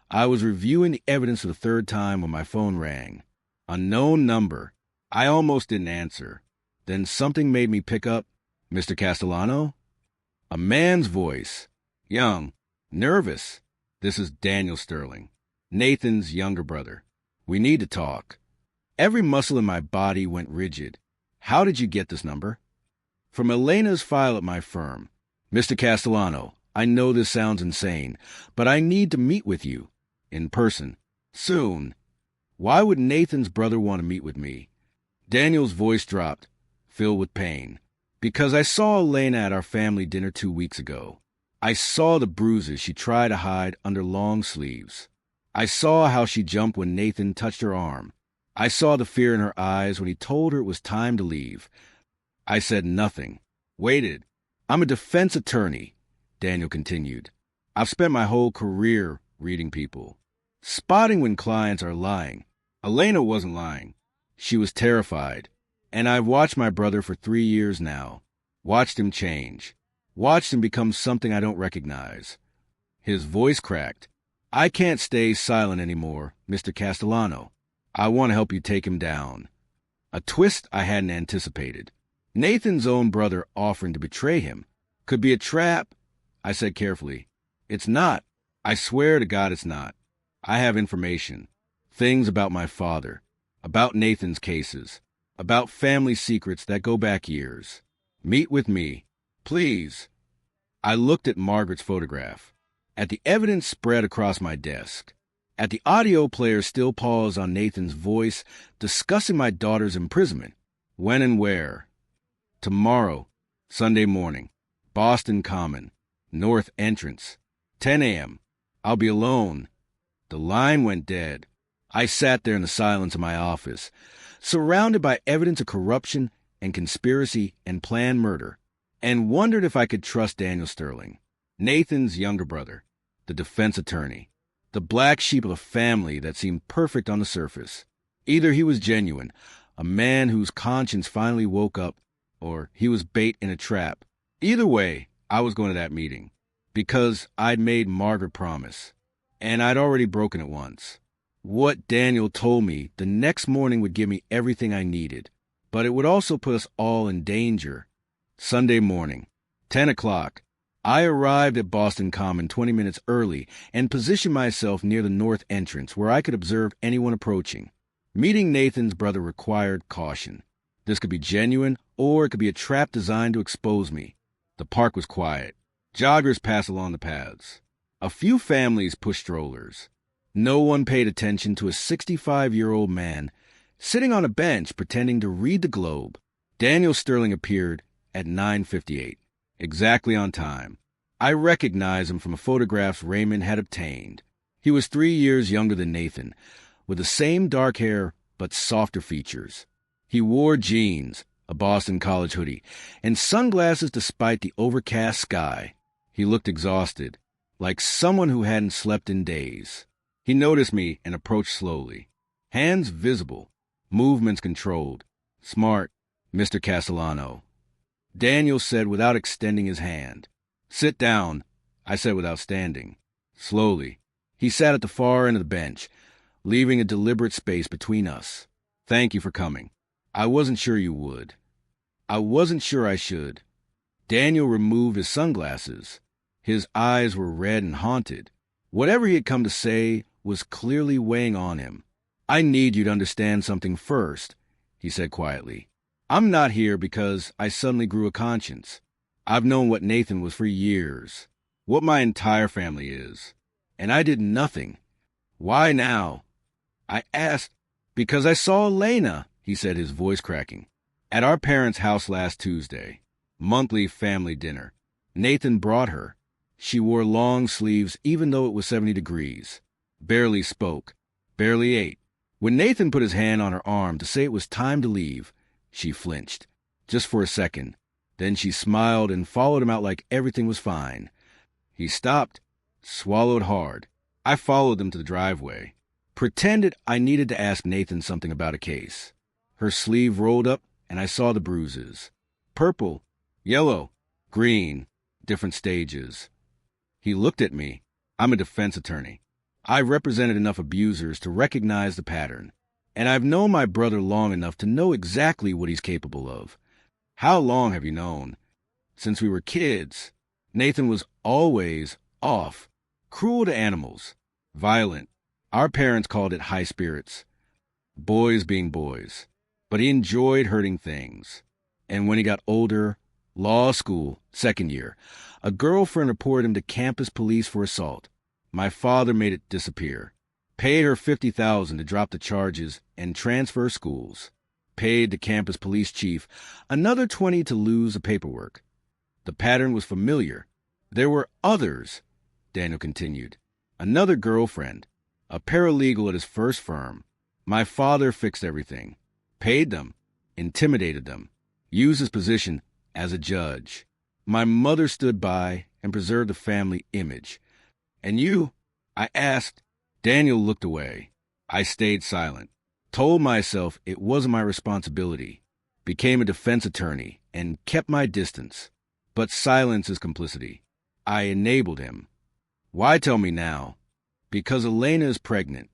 Speaker 1: I was reviewing the evidence for the third time when my phone rang. Unknown number. I almost didn't answer. Then something made me pick up. Mr. Castellano? A man's voice. Young. Nervous. This is Daniel Sterling. Nathan's younger brother. We need to talk. Every muscle in my body went rigid. How did you get this number? From Elena's file at my firm. Mr. Castellano, I know this sounds insane, but I need to meet with you. In person. Soon. Why would Nathan's brother want to meet with me? Daniel's voice dropped, filled with pain. Because I saw Elena at our family dinner 2 weeks ago. I saw the bruises she tried to hide under long sleeves. I saw how she jumped when Nathan touched her arm. I saw the fear in her eyes when he told her it was time to leave. I said nothing. Waited. I'm a defense attorney, Daniel continued. I've spent my whole career reading people, spotting when clients are lying. Elena wasn't lying. She was terrified. And I've watched my brother for 3 years now. Watched him change. Watched him become something I don't recognize. His voice cracked. I can't stay silent anymore, Mr. Castellano. I want to help you take him down. A twist I hadn't anticipated. Nathan's own brother offering to betray him. Could be a trap, I said carefully. It's not. I swear to God it's not. I have information. Things about my father. About Nathan's cases. About family secrets that go back years. Meet with me. Please. I looked at Margaret's photograph. At the evidence spread across my desk. At the audio player still paused on Nathan's voice, discussing my daughter's imprisonment. When and where? Tomorrow, Sunday morning. Boston Common. North entrance. 10 a.m. I'll be alone. The line went dead. I sat there in the silence of my office, surrounded by evidence of corruption and conspiracy and planned murder, and wondered if I could trust Daniel Sterling, Nathan's younger brother, the defense attorney, the black sheep of a family that seemed perfect on the surface. Either he was genuine, a man whose conscience finally woke up, or he was bait in a trap. Either way, I was going to that meeting, because I'd made Margaret promise, and I'd already broken it once. What Daniel told me the next morning would give me everything I needed, but it would also put us all in danger. Sunday morning, 10 o'clock. I arrived at Boston Common 20 minutes early and positioned myself near the north entrance where I could observe anyone approaching. Meeting Nathan's brother required caution. This could be genuine, or it could be a trap designed to expose me. The park was quiet. Joggers passed along the paths. A few families pushed strollers. No one paid attention to a 65-year-old man sitting on a bench pretending to read the Globe. Daniel Sterling appeared at 9:58, exactly on time. I recognized him from a photograph Raymond had obtained. He was 3 years younger than Nathan, with the same dark hair but softer features. He wore jeans, a Boston College hoodie, and sunglasses despite the overcast sky. He looked exhausted, like someone who hadn't slept in days. He noticed me and approached slowly. Hands visible, movements controlled. Smart, Mr. Castellano. Daniel said without extending his hand. Sit down, I said without standing. Slowly. He sat at the far end of the bench, leaving a deliberate space between us. Thank you for coming. I wasn't sure you would. I wasn't sure I should. Daniel removed his sunglasses. His eyes were red and haunted. Whatever he had come to say was clearly weighing on him. I need you to understand something first, he said quietly. I'm not here because I suddenly grew a conscience. I've known what Nathan was for years, what my entire family is, and I did nothing. Why now? I asked. Because I saw Elena, he said, his voice cracking, at our parents' house last Tuesday. Monthly family dinner. Nathan brought her. She wore long sleeves even though it was 70 degrees. Barely spoke. Barely ate. When Nathan put his hand on her arm to say it was time to leave, she flinched. Just for a second. Then she smiled and followed him out like everything was fine. He stopped, swallowed hard. I followed them to the driveway. Pretended I needed to ask Nathan something about a case. Her sleeve rolled up and I saw the bruises. Purple, yellow, green, different stages. He looked at me. I'm a defense attorney. I've represented enough abusers to recognize the pattern, and I've known my brother long enough to know exactly what he's capable of. How long have you known? Since we were kids. Nathan was always off, cruel to animals, violent. Our parents called it high spirits, boys being boys. But he enjoyed hurting things. And when he got older, law school, second year, a girlfriend reported him to campus police for assault. My father made it disappear. Paid her $50,000 to drop the charges and transfer schools. Paid the campus police chief another $20,000 to lose the paperwork. The pattern was familiar. There were others, Daniel continued. Another girlfriend, a paralegal at his first firm. My father fixed everything. Paid them, intimidated them, used his position as a judge. My mother stood by and preserved the family image. And you? I asked. Daniel looked away. I stayed silent. Told myself it wasn't my responsibility. Became a defense attorney and kept my distance. But silence is complicity. I enabled him. Why tell me now? Because Elena is pregnant.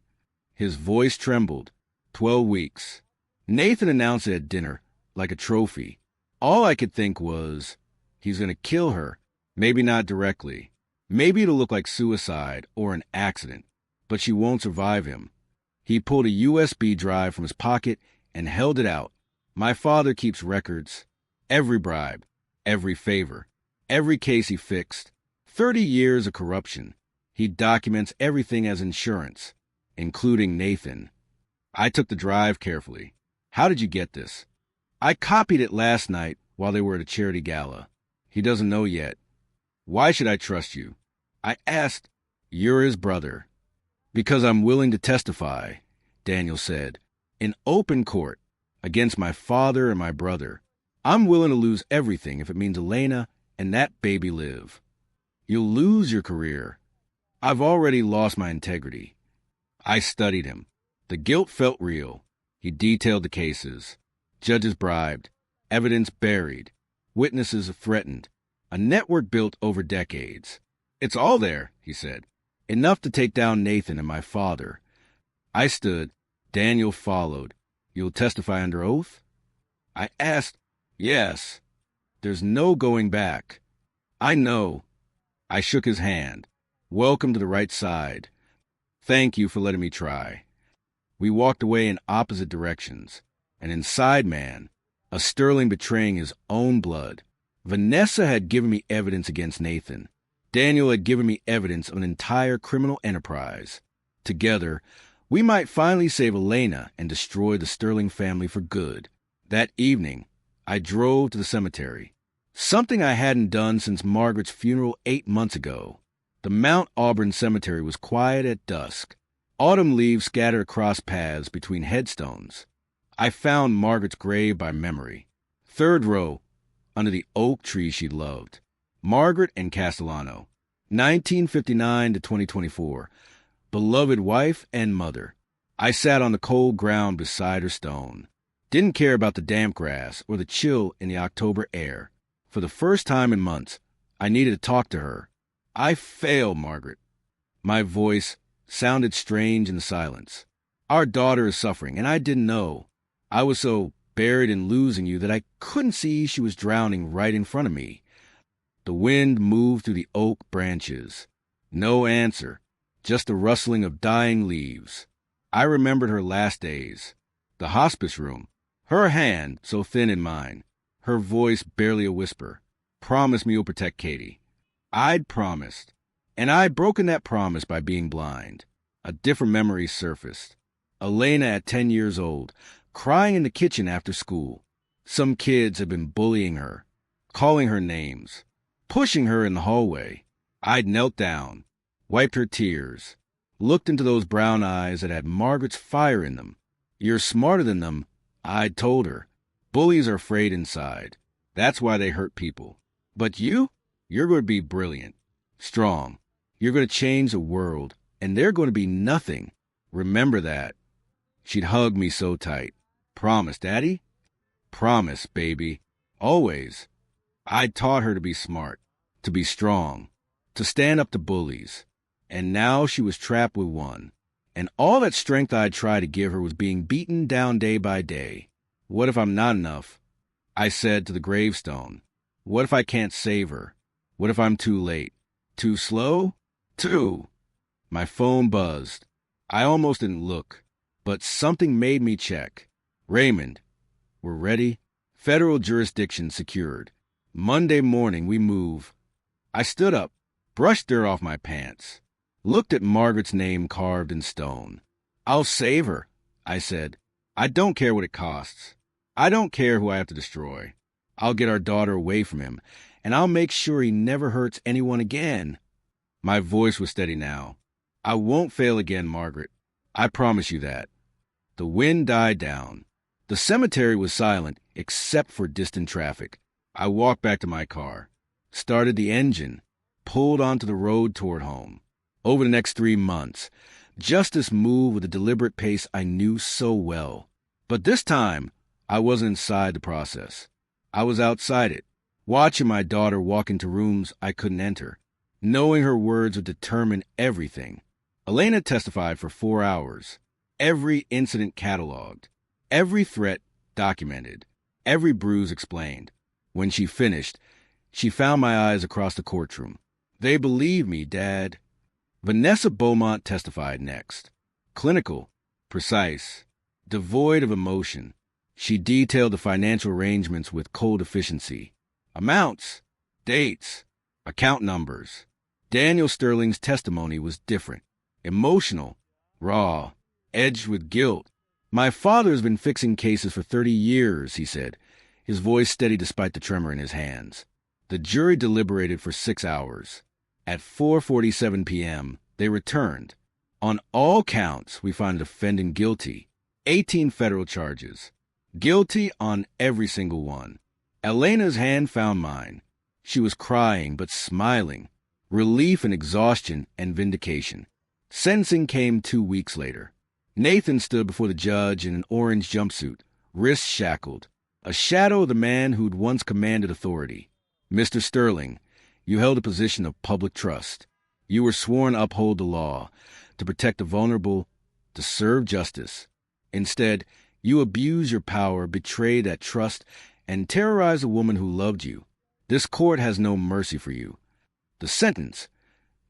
Speaker 1: His voice trembled. 12 weeks. Nathan announced it at dinner, like a trophy. All I could think was, he's going to kill her. Maybe not directly. Maybe it'll look like suicide or an accident. But she won't survive him. He pulled a USB drive from his pocket and held it out. My father keeps records. Every bribe, every favor, every case he fixed. 30 years of corruption. He documents everything as insurance, including Nathan. I took the drive carefully. How did you get this? I copied it last night while they were at a charity gala. He doesn't know yet. Why should I trust you? I asked. You're his brother. Because I'm willing to testify, Daniel said, in open court, against my father and my brother. I'm willing to lose everything if it means Elena and that baby live. You'll lose your career. I've already lost my integrity. I studied him. The guilt felt real. He detailed the cases. Judges bribed. Evidence buried. Witnesses threatened. A network built over decades. It's all there, he said. Enough to take down Nathan and my father. I stood. Daniel followed. You'll testify under oath? I asked. Yes. There's no going back. I know. I shook his hand. Welcome to the right side. Thank you for letting me try. We walked away in opposite directions. An inside man, a Sterling betraying his own blood. Vanessa had given me evidence against Nathan. Daniel had given me evidence of an entire criminal enterprise. Together, we might finally save Elena and destroy the Sterling family for good. That evening, I drove to the cemetery. Something I hadn't done since Margaret's funeral 8 months ago. The Mount Auburn Cemetery was quiet at dusk. Autumn leaves scattered across paths between headstones. I found Margaret's grave by memory. 3rd row, under the oak tree she loved. Margaret and Castellano, 1959 to 2024. Beloved wife and mother. I sat on the cold ground beside her stone. Didn't care about the damp grass or the chill in the October air. For the first time in months, I needed to talk to her. I failed, Margaret. My voice sounded strange in the silence. Our daughter is suffering, and I didn't know. I was so buried in losing you that I couldn't see she was drowning right in front of me. The wind moved through the oak branches. No answer, just the rustling of dying leaves. I remembered her last days. The hospice room. Her hand so thin in mine. Her voice barely a whisper. Promise me you'll protect Katie. I'd promised. And I'd broken that promise by being blind. A different memory surfaced. Elena at 10 years old, crying in the kitchen after school. Some kids had been bullying her, calling her names, pushing her in the hallway. I'd knelt down, wiped her tears, looked into those brown eyes that had Margaret's fire in them. You're smarter than them, I'd told her. Bullies are afraid inside. That's why they hurt people. But you're going to be brilliant, strong. You're going to change the world, and they're going to be nothing. Remember that. She'd hug me so tight. Promise, Daddy? Promise, baby. Always. I'd taught her to be smart, to be strong, to stand up to bullies. And now she was trapped with one. And all that strength I'd tried to give her was being beaten down day by day. What if I'm not enough? I said to the gravestone. What if I can't save her? What if I'm too late? Too slow? My phone buzzed. I almost didn't look, but something made me check. Raymond, we're ready. Federal jurisdiction secured. Monday morning, we move. I stood up, brushed dirt off my pants, looked at Margaret's name carved in stone. I'll save her, I said. I don't care what it costs. I don't care who I have to destroy. I'll get our daughter away from him, and I'll make sure he never hurts anyone again. My voice was steady now. I won't fail again, Margaret. I promise you that. The wind died down. The cemetery was silent, except for distant traffic. I walked back to my car, started the engine, pulled onto the road toward home. Over the next 3 months, justice moved with a deliberate pace I knew so well. But this time, I wasn't inside the process. I was outside it, watching my daughter walk into rooms I couldn't enter, knowing her words would determine everything. Elena testified for 4 hours, every incident cataloged, every threat documented, every bruise explained. When she finished, she found my eyes across the courtroom. They believed me, Dad. Vanessa Beaumont testified next. Clinical, precise, devoid of emotion. She detailed the financial arrangements with cold efficiency. Amounts, dates, account numbers. Daniel Sterling's testimony was different. Emotional, raw, edged with guilt. My father's been fixing cases for 30 years, he said, his voice steady despite the tremor in his hands. The jury deliberated for 6 hours. At 4:47 p.m., they returned. On all counts, we found the defendant guilty. 18 federal charges. Guilty on every single one. Elena's hand found mine. She was crying but smiling. Relief and exhaustion and vindication. Sentencing came 2 weeks later. Nathan stood before the judge in an orange jumpsuit, wrists shackled, a shadow of the man who'd once commanded authority. Mr. Sterling, you held a position of public trust. You were sworn to uphold the law, to protect the vulnerable, to serve justice. Instead, you abused your power, betrayed that trust, and terrorized a woman who loved you. This court has no mercy for you. The sentence,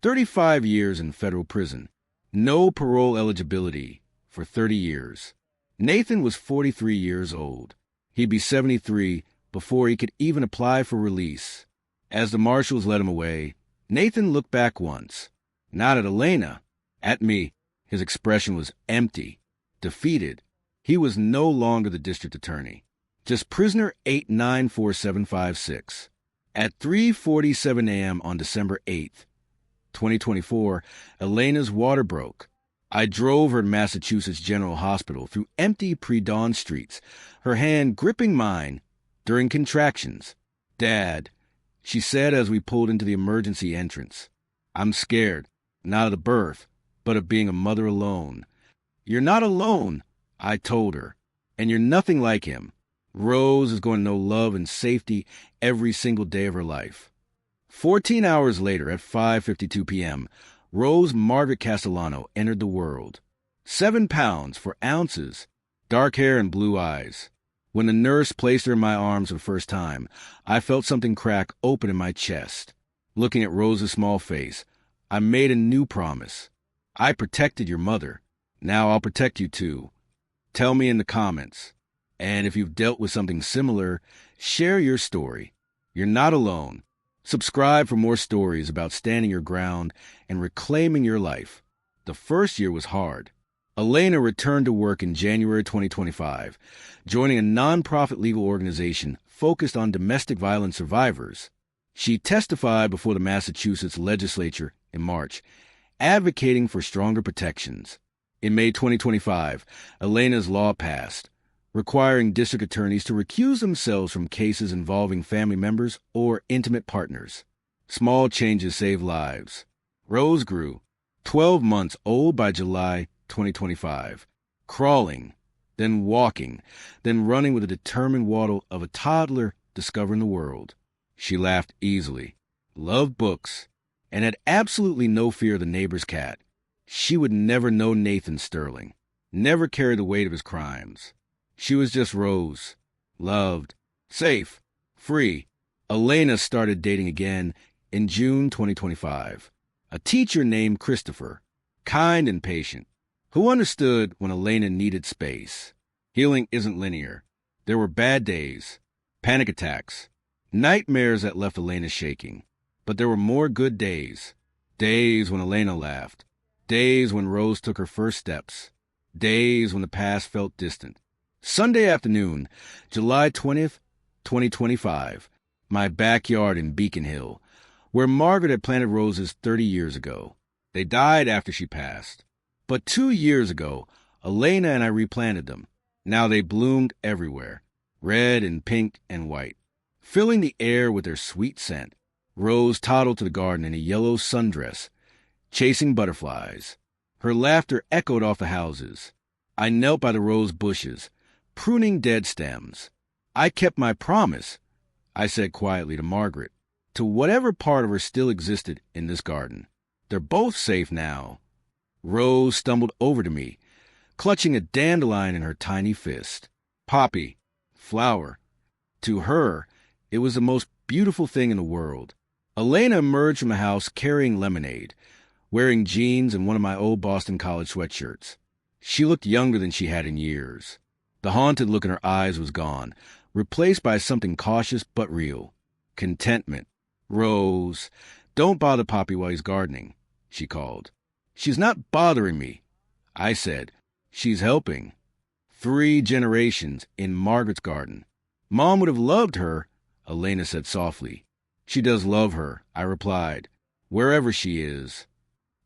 Speaker 1: 35 years in federal prison, no parole eligibility for 30 years. Nathan was 43 years old. He'd be 73 before he could even apply for release. As the marshals led him away, Nathan looked back once, not at Elena, at me. His expression was empty, defeated. He was no longer the district attorney, just prisoner 894756. At 3:47 a.m. on December 8th, 2024, Elena's water broke. I drove her to Massachusetts General Hospital through empty pre-dawn streets, her hand gripping mine during contractions. Dad, she said as we pulled into the emergency entrance. I'm scared, not of the birth, but of being a mother alone. You're not alone, I told her, and you're nothing like him. Rose is going to know love and safety every single day of her life. 14 hours later, at 5:52 p.m., Rose Margaret Castellano entered the world. 7 pounds 4 ounces, dark hair and blue eyes. When the nurse placed her in my arms for the first time, I felt something crack open in my chest. Looking at Rose's small face, I made a new promise. I protected your mother. Now I'll protect you too. Tell me in the comments. And if you've dealt with something similar, share your story. You're not alone. Subscribe for more stories about standing your ground and reclaiming your life. The first year was hard. Elena returned to work in January 2025, joining a nonprofit legal organization focused on domestic violence survivors. She testified before the Massachusetts legislature in March, advocating for stronger protections. In May 2025, Elena's law passed, requiring district attorneys to recuse themselves from cases involving family members or intimate partners. Small changes save lives. Rose grew, 12 months old by July 2025, crawling, then walking, then running with the determined waddle of a toddler discovering the world. She laughed easily, loved books, and had absolutely no fear of the neighbor's cat. She would never know Nathan Sterling, never carry the weight of his crimes. She was just Rose, loved, safe, free. Elena started dating again in June 2025. A teacher named Christopher, kind and patient. Who understood when Elena needed space? Healing isn't linear. There were bad days, panic attacks, nightmares that left Elena shaking. But there were more good days. Days when Elena laughed. Days when Rose took her first steps. Days when the past felt distant. Sunday afternoon, July 20th, 2025. My backyard in Beacon Hill, where Margaret had planted roses 30 years ago. They died after she passed. But 2 years ago, Elena and I replanted them. Now they bloomed everywhere, red and pink and white, filling the air with their sweet scent. Rose toddled to the garden in a yellow sundress, chasing butterflies. Her laughter echoed off the houses. I knelt by the rose bushes, pruning dead stems. I kept my promise, I said quietly to Margaret, to whatever part of her still existed in this garden. They're both safe now. Rose stumbled over to me, clutching a dandelion in her tiny fist. Poppy, flower. To her, it was the most beautiful thing in the world. Elena emerged from the house carrying lemonade, wearing jeans and one of my old Boston College sweatshirts. She looked younger than she had in years. The haunted look in her eyes was gone, replaced by something cautious but real. Contentment. Rose, don't bother Poppy while he's gardening, she called. She's not bothering me, I said. She's helping. 3 generations in Margaret's garden. Mom would have loved her, Elena said softly. She does love her, I replied, wherever she is.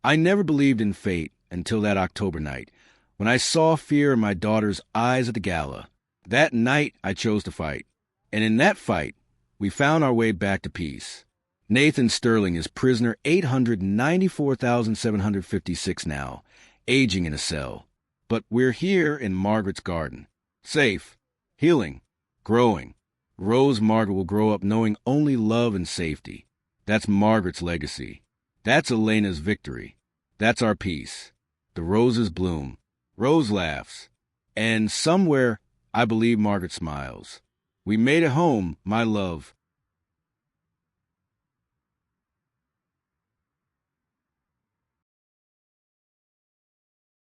Speaker 1: I never believed in fate until that October night, when I saw fear in my daughter's eyes at the gala. That night I chose to fight, and in that fight, we found our way back to peace. Nathan Sterling is prisoner 894,756 now, aging in a cell. But we're here in Margaret's garden, safe, healing, growing. Rose Margaret will grow up knowing only love and safety. That's Margaret's legacy. That's Elena's victory. That's our peace. The roses bloom. Rose laughs. And somewhere, I believe Margaret smiles. We made it home, my love.